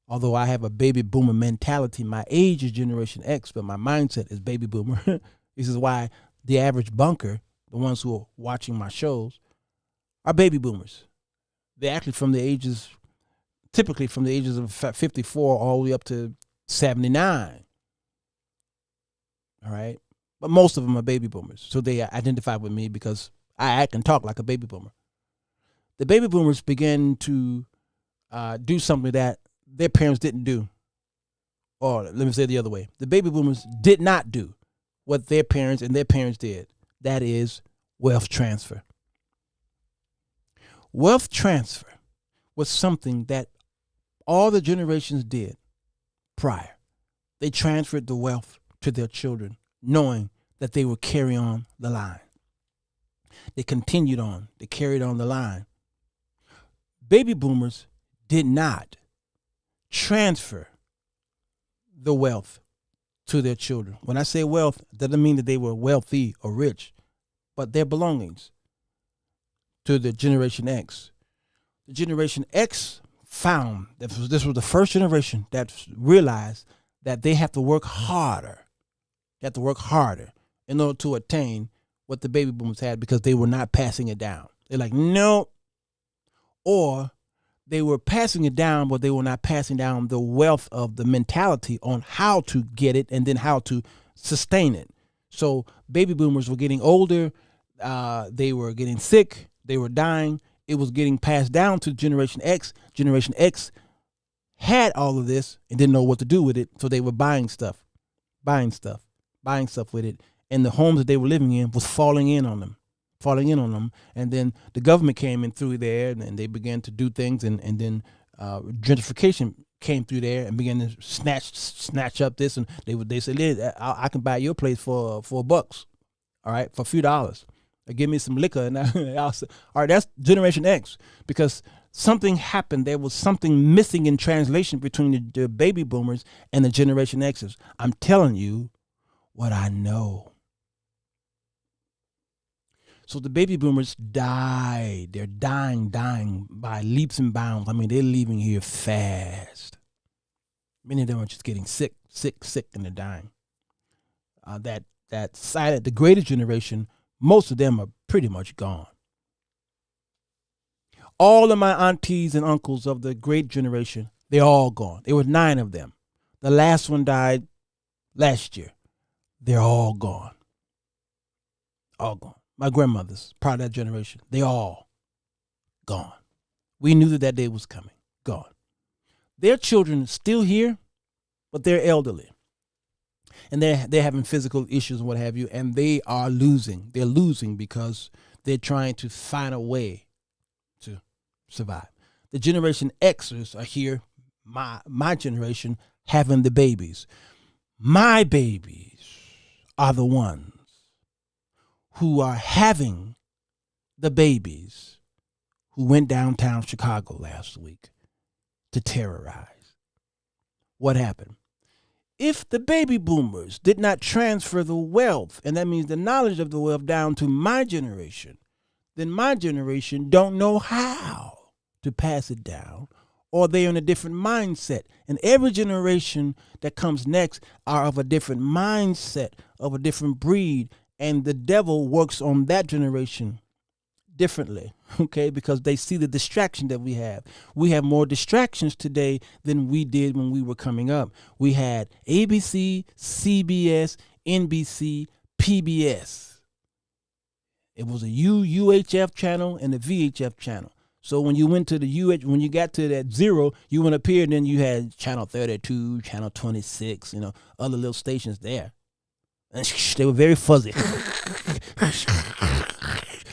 Although I have a baby boomer mentality, my age is Generation X, but my mindset is baby boomer. This is why the average bunker, the ones who are watching my shows, are baby boomers. They're actually typically from the ages of 54 all the way up to 79. All right. but most of them are baby boomers. So they identify with me because I act and talk like a baby boomer. The baby boomers began to do something that their parents didn't do. Or let me say it the other way. The baby boomers did not do what their parents and their parents did. That is wealth transfer. Wealth transfer was something that all the generations did prior. They transferred the wealth to their children, knowing that they would carry on the line. They continued on. They carried on the line. Baby boomers did not transfer the wealth to their children. When I say wealth, it doesn't mean that they were wealthy or rich, but their belongings to the Generation X. The Generation X found that this was the first generation that realized that they have to work harder. They have to work harder in order to attain what the baby boomers had because they were not passing it down. They're like, no. Or they were passing it down, but they were not passing down the wealth of the mentality on how to get it and then how to sustain it. So baby boomers were getting older. They were getting sick. They were dying. It was getting passed down to Generation X. Generation X had all of this and didn't know what to do with it. So they were buying stuff with it. And the homes that they were living in was falling in on them. And then the government came in through there and they began to do things. And then gentrification came through there and began to snatch up this. And they said, I can buy your place for $4. All right, for a few dollars. Give me some liquor. And I'll say, all right, that's Generation X. Because something happened. There was something missing in translation between the baby boomers and the Generation X's. I'm telling you what I know. So the baby boomers died. They're dying by leaps and bounds. I mean, they're leaving here fast. Many of them are just getting sick, and they're dying. That silent, the greatest generation, most of them are pretty much gone. All of my aunties and uncles of the great generation, they're all gone. There were 9 of them. The last one died last year. They're all gone. All gone. My grandmothers, part of that generation, they all gone. We knew that day was coming. Gone. Their children still here, but they're elderly. And they're having physical issues and what have you, and they are losing. They're losing because they're trying to find a way to survive. The Generation Xers are here, my generation, having the babies. My babies are the ones who are having the babies who went downtown Chicago last week to terrorize. What happened? If the baby boomers did not transfer the wealth, and that means the knowledge of the wealth down to my generation, then my generation don't know how to pass it down, or they're in a different mindset. And every generation that comes next are of a different mindset, of a different breed, and the devil works on that generation differently, okay, because they see the distraction that we have. We have more distractions today than we did when we were coming up. We had ABC, CBS, NBC, PBS. It was a UHF channel and a VHF channel. So when you went to the when you got to that 0, you went up here and then you had channel 32, channel 26, other little stations there. And they were very fuzzy.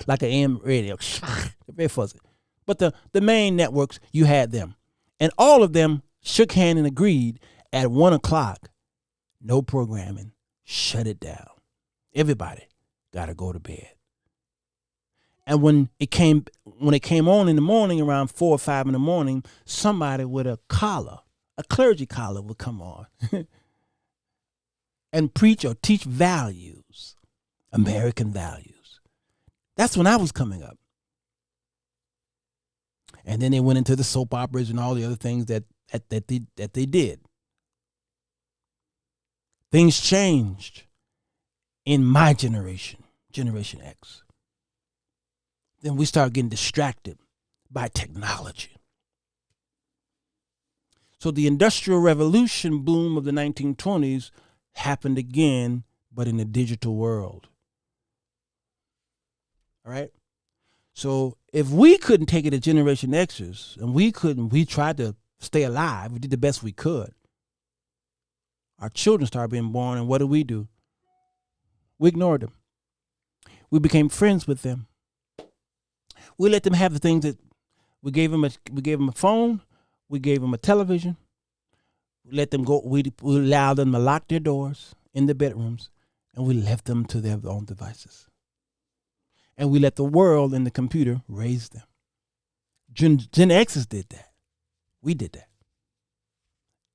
Like an AM radio. Very fuzzy. But the main networks, you had them. And all of them shook hands and agreed at 1 o'clock, no programming, shut it down. Everybody got to go to bed. And when it came on in the morning around 4 or 5 in the morning, somebody with a collar, a clergy collar, would come on and preach or teach values, American values. That's when I was coming up. And then they went into the soap operas and all the other things that they did. Things changed in my generation, Generation X. Then we started getting distracted by technology. So the Industrial Revolution boom of the 1920s happened again but in the digital world. All right. So if we couldn't take it as Generation Xers, and we tried to stay alive, we did the best we could. Our children started being born, and what do? We ignored them. We became friends with them. We let them have the things that we gave them. We gave them a phone. We gave them a television. We let them go. We allowed them to lock their doors in the bedrooms, and we left them to their own devices. And we let the world and the computer raise them. Gen X's did that. We did that.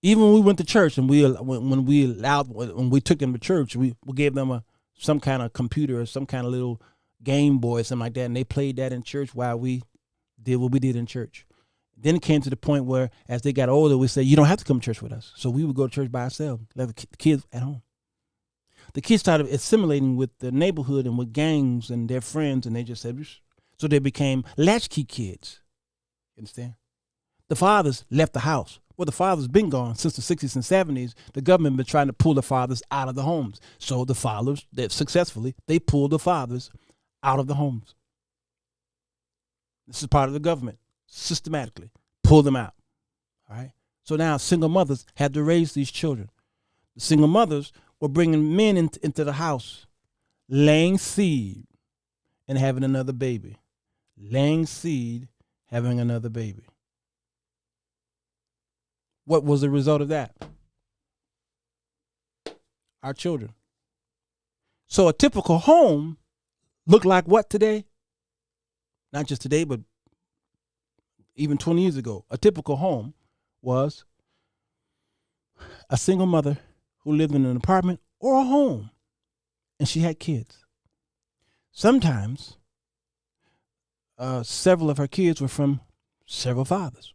Even when we went to church and when we took them to church, we gave them some kind of computer or some kind of little Game Boy or something like that, and they played that in church while we did what we did in church. Then it came to the point where, as they got older, we said, you don't have to come to church with us. So we would go to church by ourselves, let the kids at home. The kids started assimilating with the neighborhood and with gangs and their friends, and they just said, so they became latchkey kids. You understand? The fathers left the house. Well, the fathers been gone since the 60s and 70s. The government been trying to pull the fathers out of the homes. So the fathers, they pulled the fathers out of the homes. This is part of the government, systematically pull them out. All right. So now single mothers had to raise these children. The single mothers were bringing men into the house, laying seed and having another baby. Laying seed, having another baby. What was the result of that? Our children. So a typical home looked like what today? Not just today, but even 20 years ago. A typical home was a single mother who lived in an apartment or a home, and she had kids. Sometimes several of her kids were from several fathers.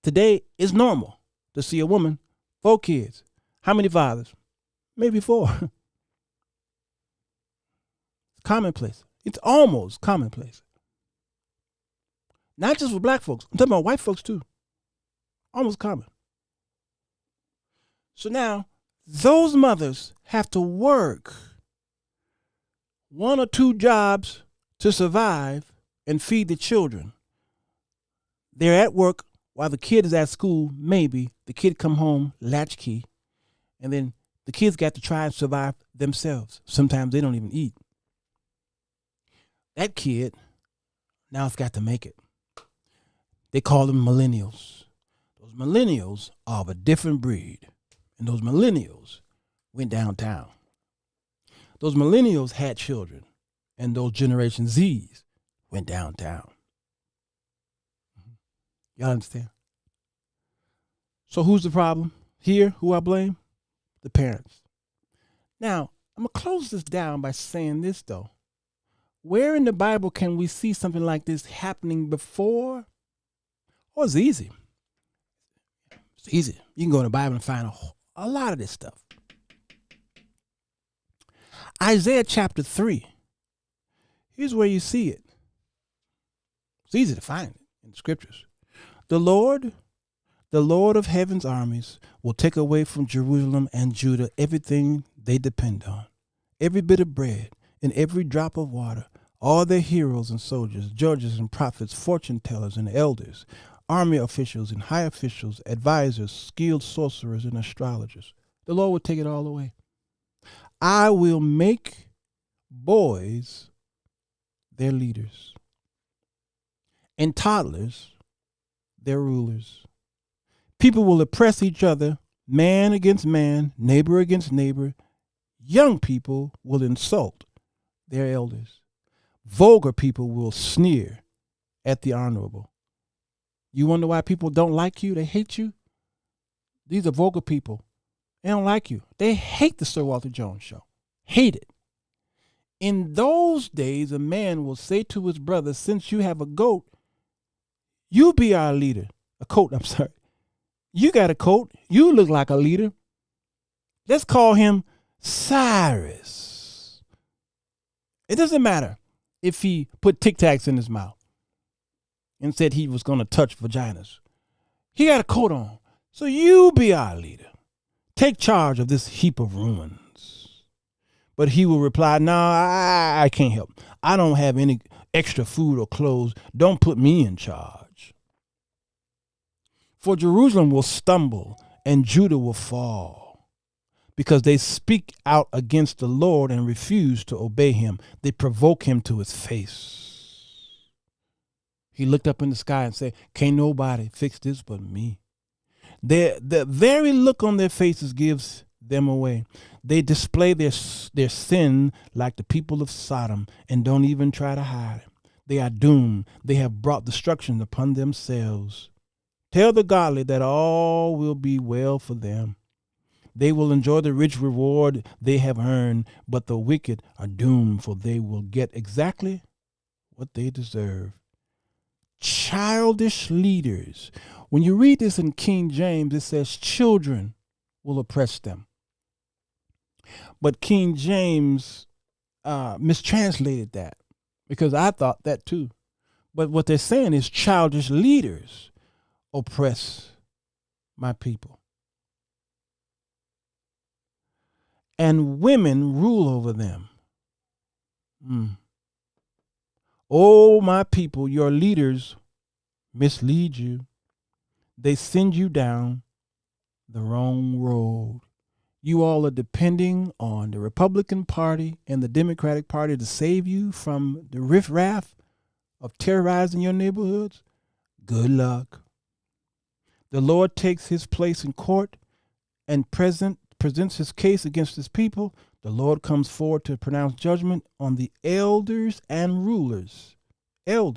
Today, it's normal to see a woman, 4 kids. How many fathers? Maybe 4. It's commonplace. It's almost commonplace. Not just for black folks. I'm talking about white folks too. Almost common. So now, those mothers have to work 1 or 2 jobs to survive and feed the children. They're at work while the kid is at school. Maybe the kid come home latchkey, and then the kids got to try and survive themselves. Sometimes they don't even eat. That kid now has got to make it. They call them millennials. Those millennials are of a different breed. And those millennials went downtown. Those millennials had children. And those Generation Zs went downtown. Y'all understand? So who's the problem? Here, who I blame? The parents. Now, I'm going to close this down by saying this, though. Where in the Bible can we see something like this happening before? Oh, it's easy. It's easy. You can go in the Bible and find a lot of this stuff. Isaiah chapter 3. Here's where you see it. It's easy to find it in the scriptures. The Lord of heaven's armies, will take away from Jerusalem and Judah everything they depend on, every bit of bread and every drop of water, all their heroes and soldiers, judges and prophets, fortune tellers and elders, army officials and high officials, advisors, skilled sorcerers and astrologers. The Lord will take it all away. I will make boys their leaders and toddlers their rulers. People will oppress each other, man against man, neighbor against neighbor. Young people will insult their elders. Vulgar people will sneer at the honorable. You wonder why people don't like you? They hate you? These are vulgar people. They don't like you. They hate the Sirwalterj show. Hate it. In those days, a man will say to his brother, since you have a goat, you be our leader. A coat, I'm sorry. You got a coat. You look like a leader. Let's call him Cyrus. It doesn't matter if he put Tic Tacs in his mouth and said he was going to touch vaginas. He got a coat on. So you be our leader. Take charge of this heap of ruins. But he will reply, no, I can't help. I don't have any extra food or clothes. Don't put me in charge. For Jerusalem will stumble and Judah will fall, because they speak out against the Lord and refuse to obey him. They provoke him to his face. He looked up in the sky and said, can't nobody fix this but me. The very look on their faces gives them away. They display their sin like the people of Sodom and don't even try to hide it. They are doomed. They have brought destruction upon themselves. Tell the godly that all will be well for them. They will enjoy the rich reward they have earned, but the wicked are doomed, for they will get exactly what they deserve. Childish leaders. When you read this in King James, it says children will oppress them. But King James mistranslated that, because I thought that too. But what they're saying is childish leaders oppress my people. And women rule over them. Oh, my people, your leaders mislead you. They send you down the wrong road. You all are depending on the Republican Party and the Democratic Party to save you from the riffraff of terrorizing your neighborhoods. Good luck. The Lord takes his place in court and presents his case against his people. The Lord comes forward to pronounce judgment on the elders and rulers of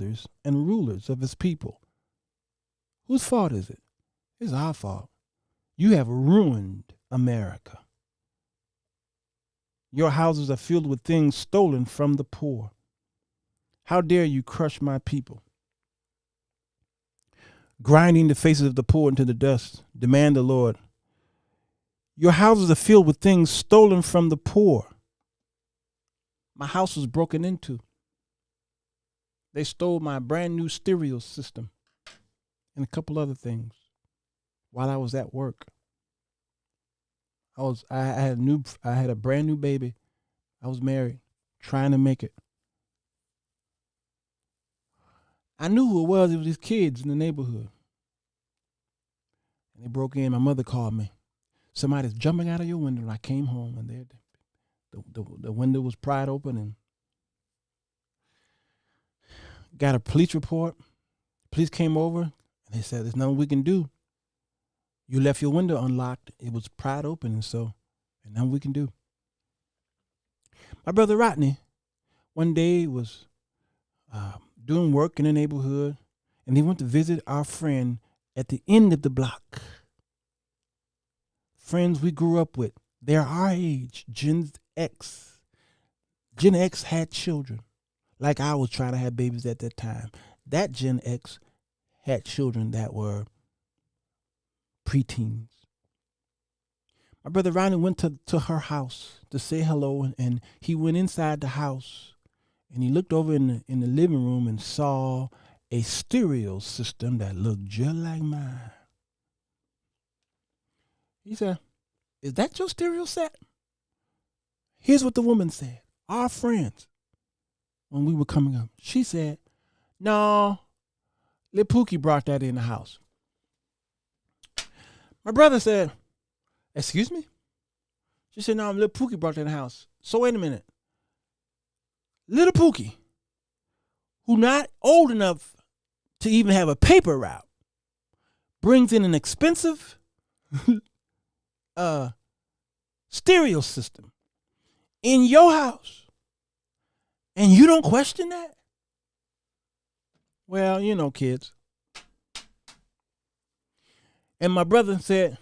his people. Whose fault is it? It's our fault. You have ruined America. Your houses are filled with things stolen from the poor. How dare you crush my people? Grinding the faces of the poor into the dust, demand the Lord. Your houses are filled with things stolen from the poor. My house was broken into. They stole my brand new stereo system and a couple other things while I was at work. I had a brand new baby. I was married, trying to make it. I knew who it was. It was these kids in the neighborhood. And they broke in. My mother called me. Somebody's jumping out of your window. And I came home, and the window was pried open, and got a police report. Police came over, and they said, there's nothing we can do. You left your window unlocked. It was pried open, and nothing we can do. My brother Rodney one day was doing work in the neighborhood, and he went to visit our friend at the end of the block. Friends we grew up with. They're our age, Gen X. Gen X had children, like I was trying to have babies at that time. That Gen X had children that were preteens. My brother Ronnie went to her house to say hello, and he went inside the house, and he looked over in the living room and saw a stereo system that looked just like mine. He said, is that your stereo set? Here's what the woman said. Our friends, when we were coming up, she said, no, Lil Pookie brought that in the house. My brother said, excuse me? She said, no, Lil Pookie brought that in the house. So wait a minute. Little Pookie, who not old enough to even have a paper route, brings in an expensive stereo system in your house, and you don't question that? Well, you know, kids. And my brother said,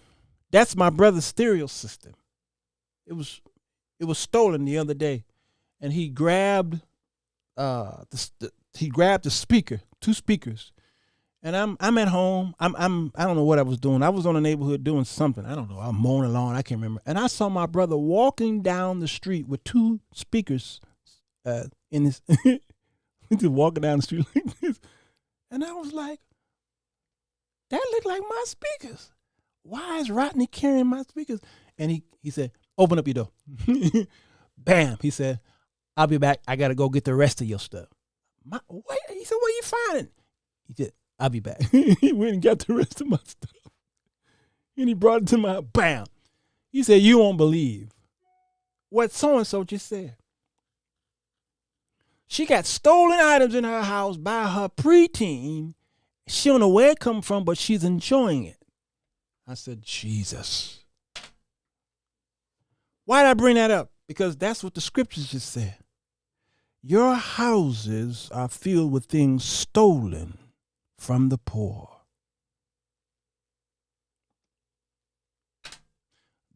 that's my brother's stereo system. It was stolen the other day, and he grabbed the speaker, 2 speakers. And I'm at home. I don't know what I was doing. I was on the neighborhood doing something. I don't know. I'm mowing the lawn. I can't remember. And I saw my brother walking down the street with 2 speakers in his just walking down the street like this. And I was like, that looked like my speakers. why is Rodney carrying my speakers? And he said, open up your door. Bam. He said, I'll be back. I got to go get the rest of your stuff. Wait. He said, what are you finding? He said, I'll be back. He went and got the rest of my stuff. And he brought it to my, bam. He said, you won't believe what so-and-so just said. She got stolen items in her house by her preteen. She don't know where it come from, but she's enjoying it. I said, Jesus. Why did I bring that up? Because that's what the scriptures just said. Your houses are filled with things stolen from the poor.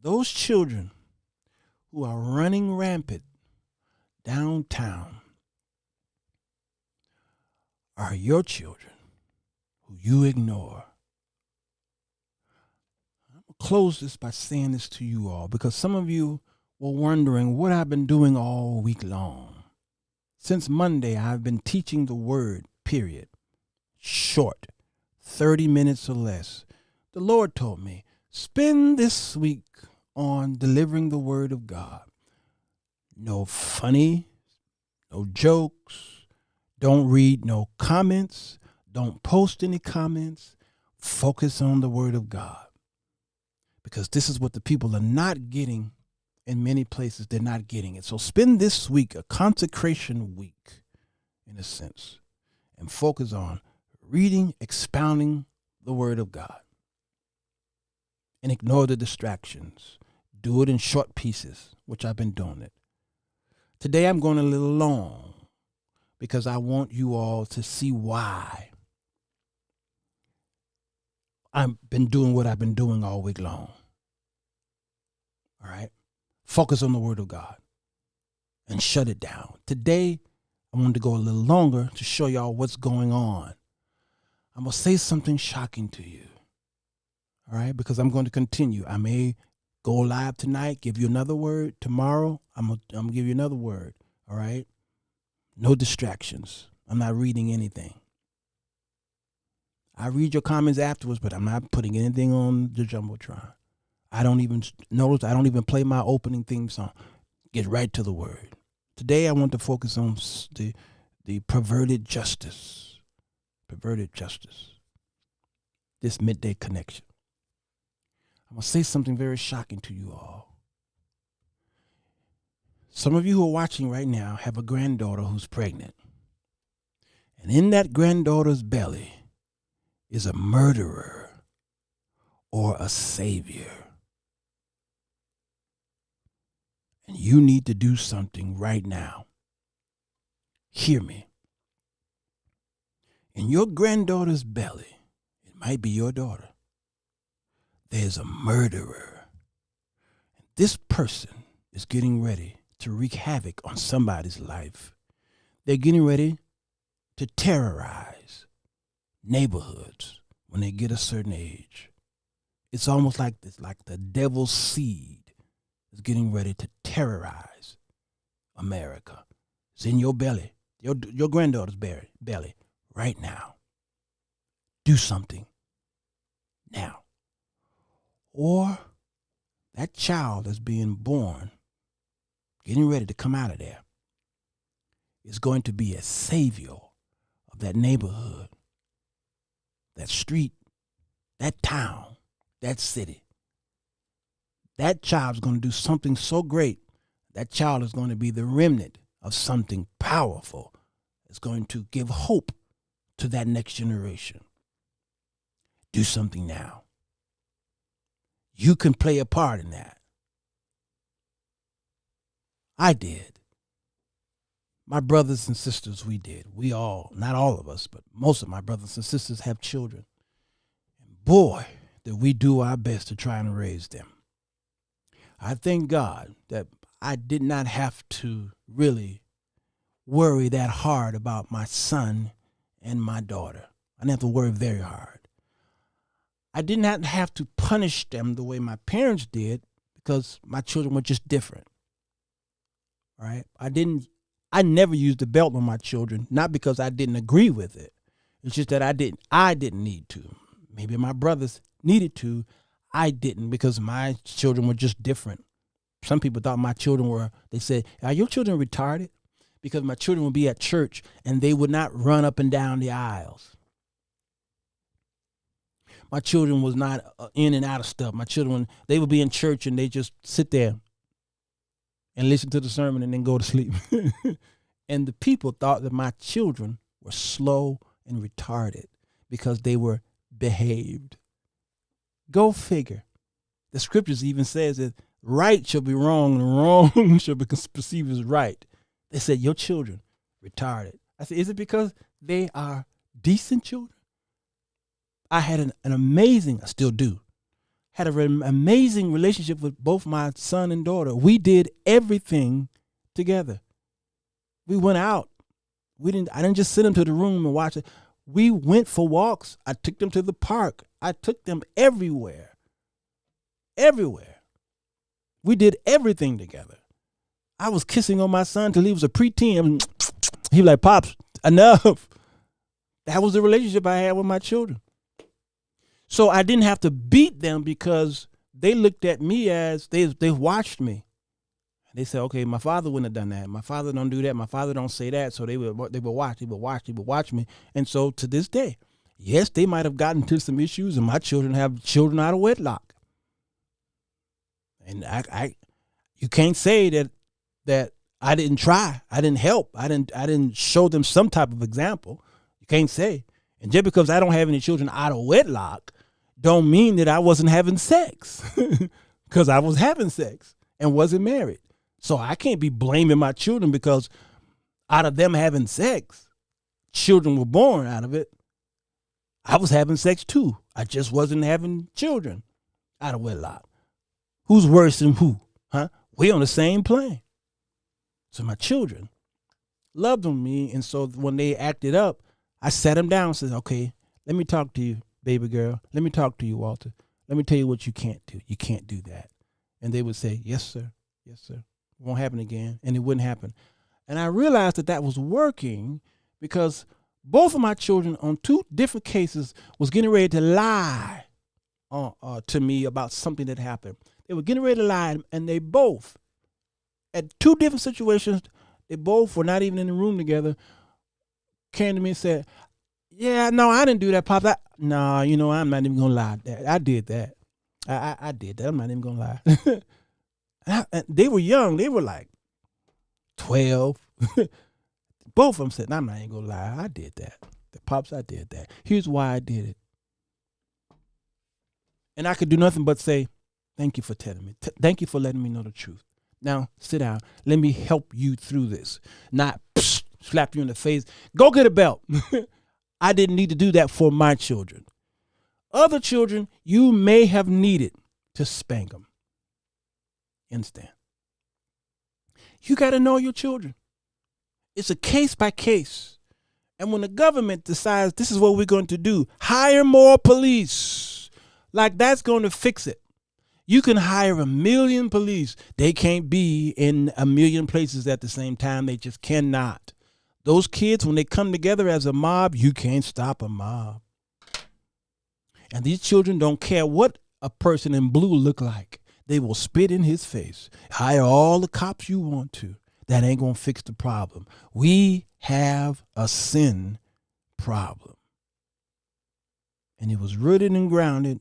Those children who are running rampant downtown are your children who you ignore. I'm going to close this by saying this to you all, because some of you were wondering what I've been doing all week long. Since Monday, I've been teaching the word, period. Short, 30 minutes or less. The Lord told me, spend this week on delivering the word of God. No funny, no jokes. Don't read no comments. Don't post any comments. Focus on the word of God. Because this is what the people are not getting in many places. They're not getting it. So spend this week, a consecration week, in a sense, and focus on reading, expounding the word of God. And ignore the distractions. Do it in short pieces, which I've been doing it. Today I'm going a little long because I want you all to see why I've been doing what I've been doing all week long. All right? Focus on the word of God and shut it down. Today, I wanted to go a little longer to show y'all what's going on. I'm going to say something shocking to you. All right? Because I'm going to continue. I may go live tonight, give you another word. Tomorrow, I'm going to give you another word. All right? No distractions. I'm not reading anything. I read your comments afterwards, but I'm not putting anything on the Jumbotron. I don't even play my opening theme song. Get right to the word. Today I want to focus on the perverted justice. Perverted justice. This midday connection. I'm going to say something very shocking to you all. Some of you who are watching right now have a granddaughter who's pregnant. And in that granddaughter's belly is a murderer or a savior. And you need to do something right now. Hear me. In your granddaughter's belly, it might be your daughter, there's a murderer. This person is getting ready to wreak havoc on somebody's life. They're getting ready to terrorize neighborhoods when they get a certain age. It's almost like this, like the devil's seed is getting ready to terrorize America. It's in your belly, your granddaughter's belly right now. Do something now. Or that child that's being born, getting ready to come out of there, is going to be a savior of that neighborhood, that street, that town, that city. That child's going to do something so great. That child is going to be the remnant of something powerful. It's going to give hope to that next generation. Do something now. You can play a part in that. I did. My brothers and sisters, we did. We all, not all of us, but most of my brothers and sisters have children. And boy, did we do our best to try and raise them. I thank God that I did not have to really worry that hard about my son and my daughter. I didn't have to worry very hard. I did not have to punish them the way my parents did because my children were just different. All right? I never used the belt on my children, not because I didn't agree with it. It's just that I didn't need to. Maybe my brothers needed to. I didn't, because my children were just different. Some people thought my children were, they said, are your children retarded? Because my children would be at church and they would not run up and down the aisles. My children was not in and out of stuff. My children, they would be in church and they just sit there and listen to the sermon and then go to sleep. And the people thought that my children were slow and retarded because they were behaved. Go figure. The scriptures even says that right shall be wrong and wrong shall be perceived as right. They said, your children retarded. I said, is it because they are decent children? I had an amazing, I still do, had an amazing relationship with both my son and daughter. We did everything together. We went out. I didn't just send them to the room and watch it. We went for walks. I took them to the park. I took them everywhere. Everywhere. We did everything together. I was kissing on my son till he was a preteen. He was like, Pops, enough. That was the relationship I had with my children. So I didn't have to beat them because they looked at me as they watched me. They said, okay, my father wouldn't have done that. My father don't do that. My father don't say that. So they would watch me. And so to this day, yes, they might have gotten into some issues, and my children have children out of wedlock. And you can't say that I didn't try. I didn't help. I didn't show them some type of example. You can't say. And just because I don't have any children out of wedlock don't mean that I wasn't having sex, because I was having sex and wasn't married. So I can't be blaming my children because out of them having sex, children were born out of it. I was having sex too. I just wasn't having children out of wedlock. Who's worse than who? Huh? We on the same plane. So my children loved on me. And so when they acted up, I sat them down and said, okay, let me talk to you, baby girl. Let me talk to you, Walter. Let me tell you what you can't do. You can't do that. And they would say, yes, sir. Yes, sir. It won't happen again. And it wouldn't happen. And I realized that was working because both of my children on two different cases was getting ready to lie to me about something that happened. They were getting ready to lie, and they both, at two different situations, they both were not even in the room together, came to me and said, yeah, no, I didn't do that, Pop. No, I'm not even going to lie. I did that. I did that. I'm not even going to lie. And they were young. They were like 12. Both of them said, I'm not even going to lie. I did that. Pops, I did that. Here's why I did it. And I could do nothing but say, thank you for telling me. Thank you for letting me know the truth. Now, sit down. Let me help you through this. Not slap you in the face. Go get a belt. I didn't need to do that for my children. Other children, you may have needed to spank them. Understand? You got to know your children. It's a case by case. And when the government decides this is what we're going to do, hire more police. Like that's going to fix it. You can hire 1 million police. They can't be in 1 million places at the same time. They just cannot. Those kids, when they come together as a mob, you can't stop a mob. And these children don't care what a person in blue look like. They will spit in his face. Hire all the cops you want to. That ain't going to fix the problem. We have a sin problem. And it was rooted and grounded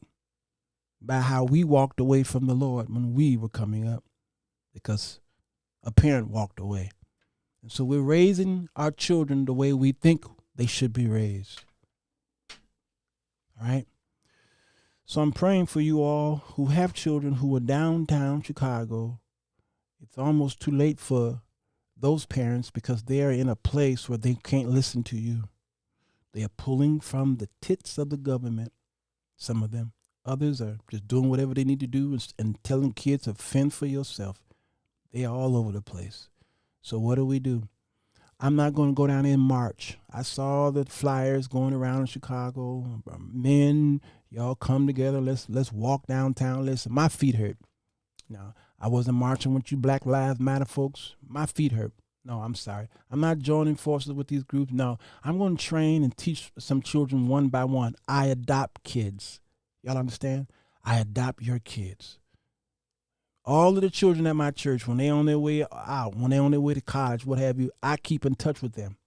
by how we walked away from the Lord when we were coming up, because a parent walked away. And so we're raising our children the way we think they should be raised. All right? So I'm praying for you all who have children who are downtown Chicago. It's almost too late for those parents because they are in a place where they can't listen to you. They are pulling from the tits of the government, some of them. Others are just doing whatever they need to do and telling kids to fend for yourself. They are all over the place. So what do? I'm not going to go down there and march. I saw the flyers going around in Chicago. Men, y'all come together. Let's walk downtown. Listen, my feet hurt. No, I wasn't marching with you Black Lives Matter folks. My feet hurt. No, I'm sorry. I'm not joining forces with these groups. No, I'm going to train and teach some children one by one. I adopt kids. Y'all understand? I adopt your kids. All of the children at my church, when they're on their way out, when they're on their way to college, what have you, I keep in touch with them.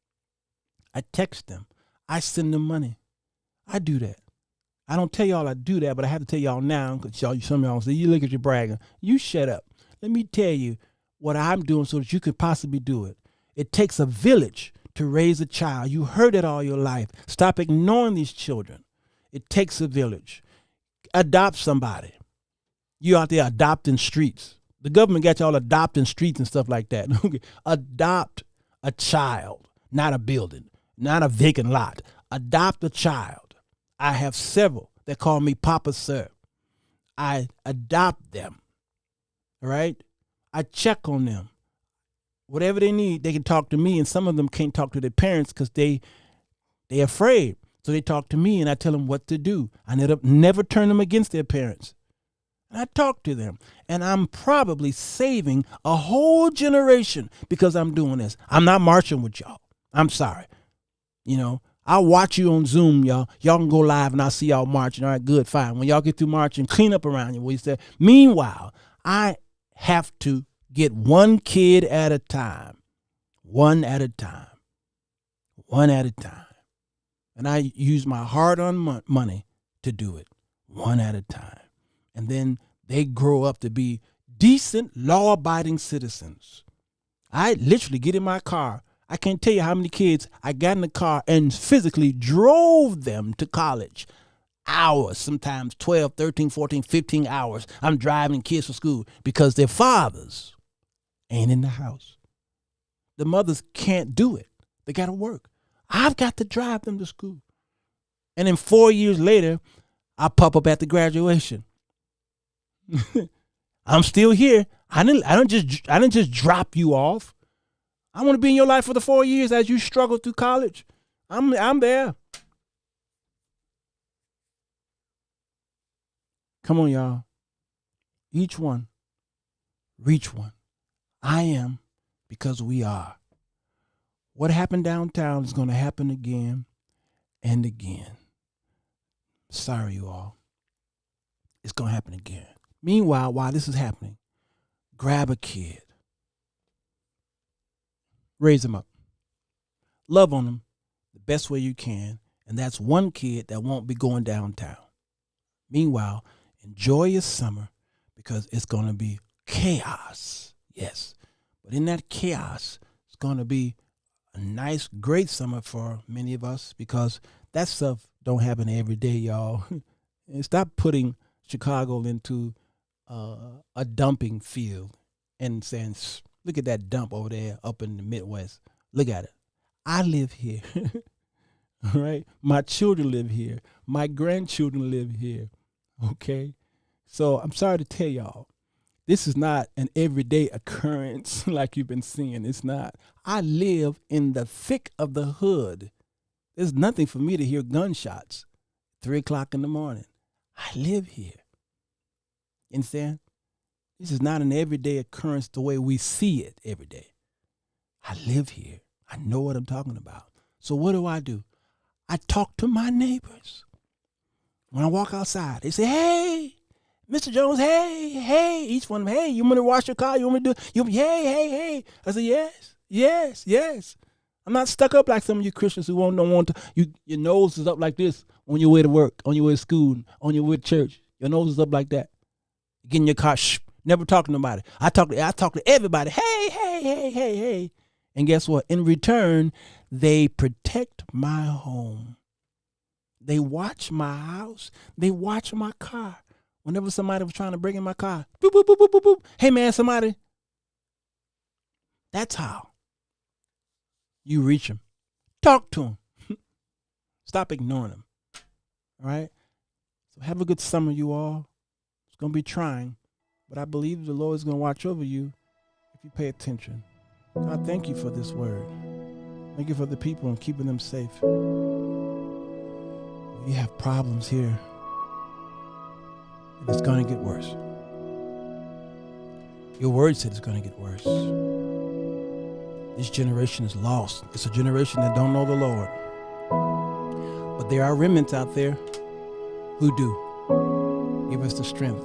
I text them. I send them money. I do that. I don't tell y'all I do that, but I have to tell y'all now, because some of y'all say, you look at your bragging. You shut up. Let me tell you what I'm doing so that you could possibly do it. It takes a village to raise a child. You heard it all your life. Stop ignoring these children. It takes a village. Adopt somebody. You out there adopting streets. The government got y'all adopting streets and stuff like that. Adopt a child, not a building, not a vacant lot. Adopt a child. I have several that call me Papa Sir. I adopt them. All right? I check on them. Whatever they need, they can talk to me, and some of them can't talk to their parents because they're afraid. So they talk to me, and I tell them what to do. I never turn them against their parents. And I talk to them, and I'm probably saving a whole generation because I'm doing this. I'm not marching with y'all. I'm sorry. You know, I'll watch you on Zoom, y'all. Y'all can go live, and I'll see y'all marching. All right, good, fine. When y'all get through marching, clean up around you. What you said. Meanwhile, I have to get one kid at a time. One at a time. One at a time. And I use my hard-earned money to do it. One at a time. And then they grow up to be decent, law-abiding citizens. I literally get in my car. I can't tell you how many kids I got in the car and physically drove them to college. Hours, sometimes 12, 13, 14, 15 hours. I'm driving kids to school because their fathers ain't in the house. The mothers can't do it. They got to work. I've got to drive them to school. And then 4 years later, I pop up at the graduation. I'm still here. I didn't just drop you off. I want to be in your life for the 4 years as you struggle through college. I'm there. Come on, y'all. Each one, reach one. I am because we are. What happened downtown is going to happen again and again. Sorry, you all. It's going to happen again. Meanwhile, while this is happening, grab a kid. Raise them up. Love on them the best way you can. And that's one kid that won't be going downtown. Meanwhile, enjoy your summer because it's going to be chaos. Yes. But in that chaos, it's going to be a nice, great summer for many of us because that stuff don't happen every day, y'all. And stop putting Chicago into a dumping field and saying, look at that dump over there up in the Midwest. Look at it. I live here. All right. My children live here. My grandchildren live here. Okay. So I'm sorry to tell y'all, this is not an everyday occurrence like you've been seeing. It's not. I live in the thick of the hood. There's nothing for me to hear gunshots 3 o'clock in the morning. I live here. You understand? This is not an everyday occurrence the way we see it every day. I live here. I know what I'm talking about. So what do? I talk to my neighbors. When I walk outside, they say, hey, Mr. Jones, hey. Each one of them, hey, you want to wash your car? You want me to do it? Hey. I say, yes. I'm not stuck up like some of you Christians who don't want to. Your nose is up like this on your way to work, on your way to school, on your way to church. Your nose is up like that. Get in your car, never talk to nobody. I talk to everybody. Hey. And guess what? In return, they protect my home. They watch my house. They watch my car. Whenever somebody was trying to break in my car, boop, boop, boop, boop, boop, boop. Hey, man, somebody. That's how you reach them. Talk to them. Stop ignoring them. All right? So have a good summer, you all. It's going to be trying, but I believe the Lord is going to watch over you if you pay attention. God, thank you for this word. Thank you for the people and keeping them safe. We have problems here, and it's going to get worse. Your word said it's going to get worse. This generation is lost. It's a generation that don't know the Lord. But there are remnants out there who do. Give us the strength.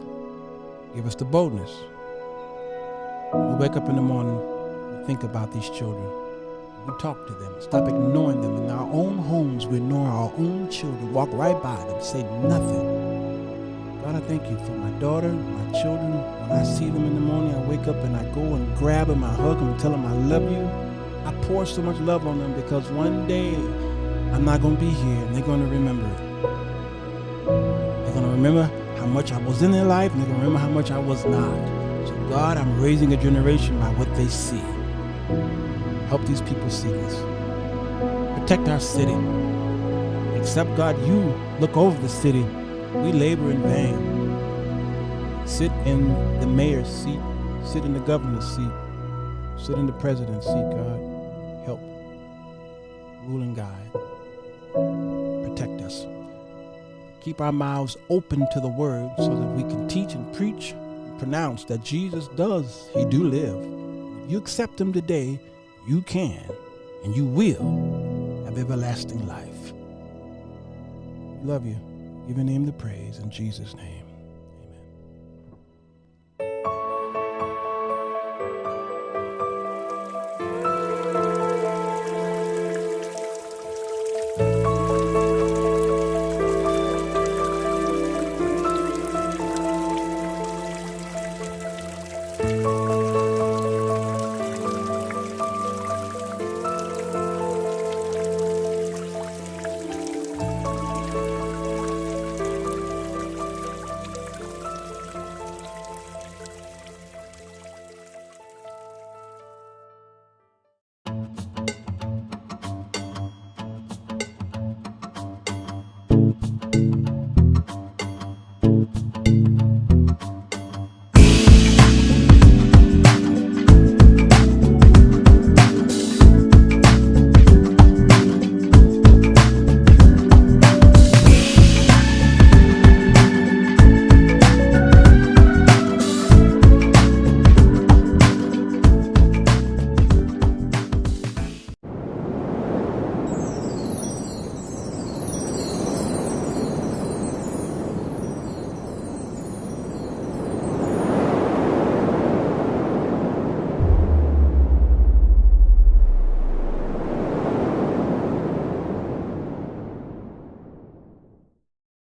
Give us the boldness. We wake up in the morning, we think about these children. We talk to them. Stop ignoring them. In our own homes, we ignore our own children. Walk right by them. Say nothing. God, I thank you for my daughter, my children. When I see them in the morning, I wake up and I go and grab them, I hug them, and tell them I love you. I pour so much love on them because one day I'm not going to be here and they're going to remember it. They're going to remember how much I was in their life, and they're going to remember how much I was not. So God, I'm raising a generation by what they see. Help these people see this. Protect our city. Except God, you look over the city. We labor in vain. Sit in the mayor's seat. Sit in the governor's seat. Sit in the president's seat, God. Help. Rule and guide. Protect us. Keep our mouths open to the word so that we can teach and preach and pronounce that Jesus does. He do live. If you accept him today, you can and you will have everlasting life. We love you. Give your name the praise in Jesus' name.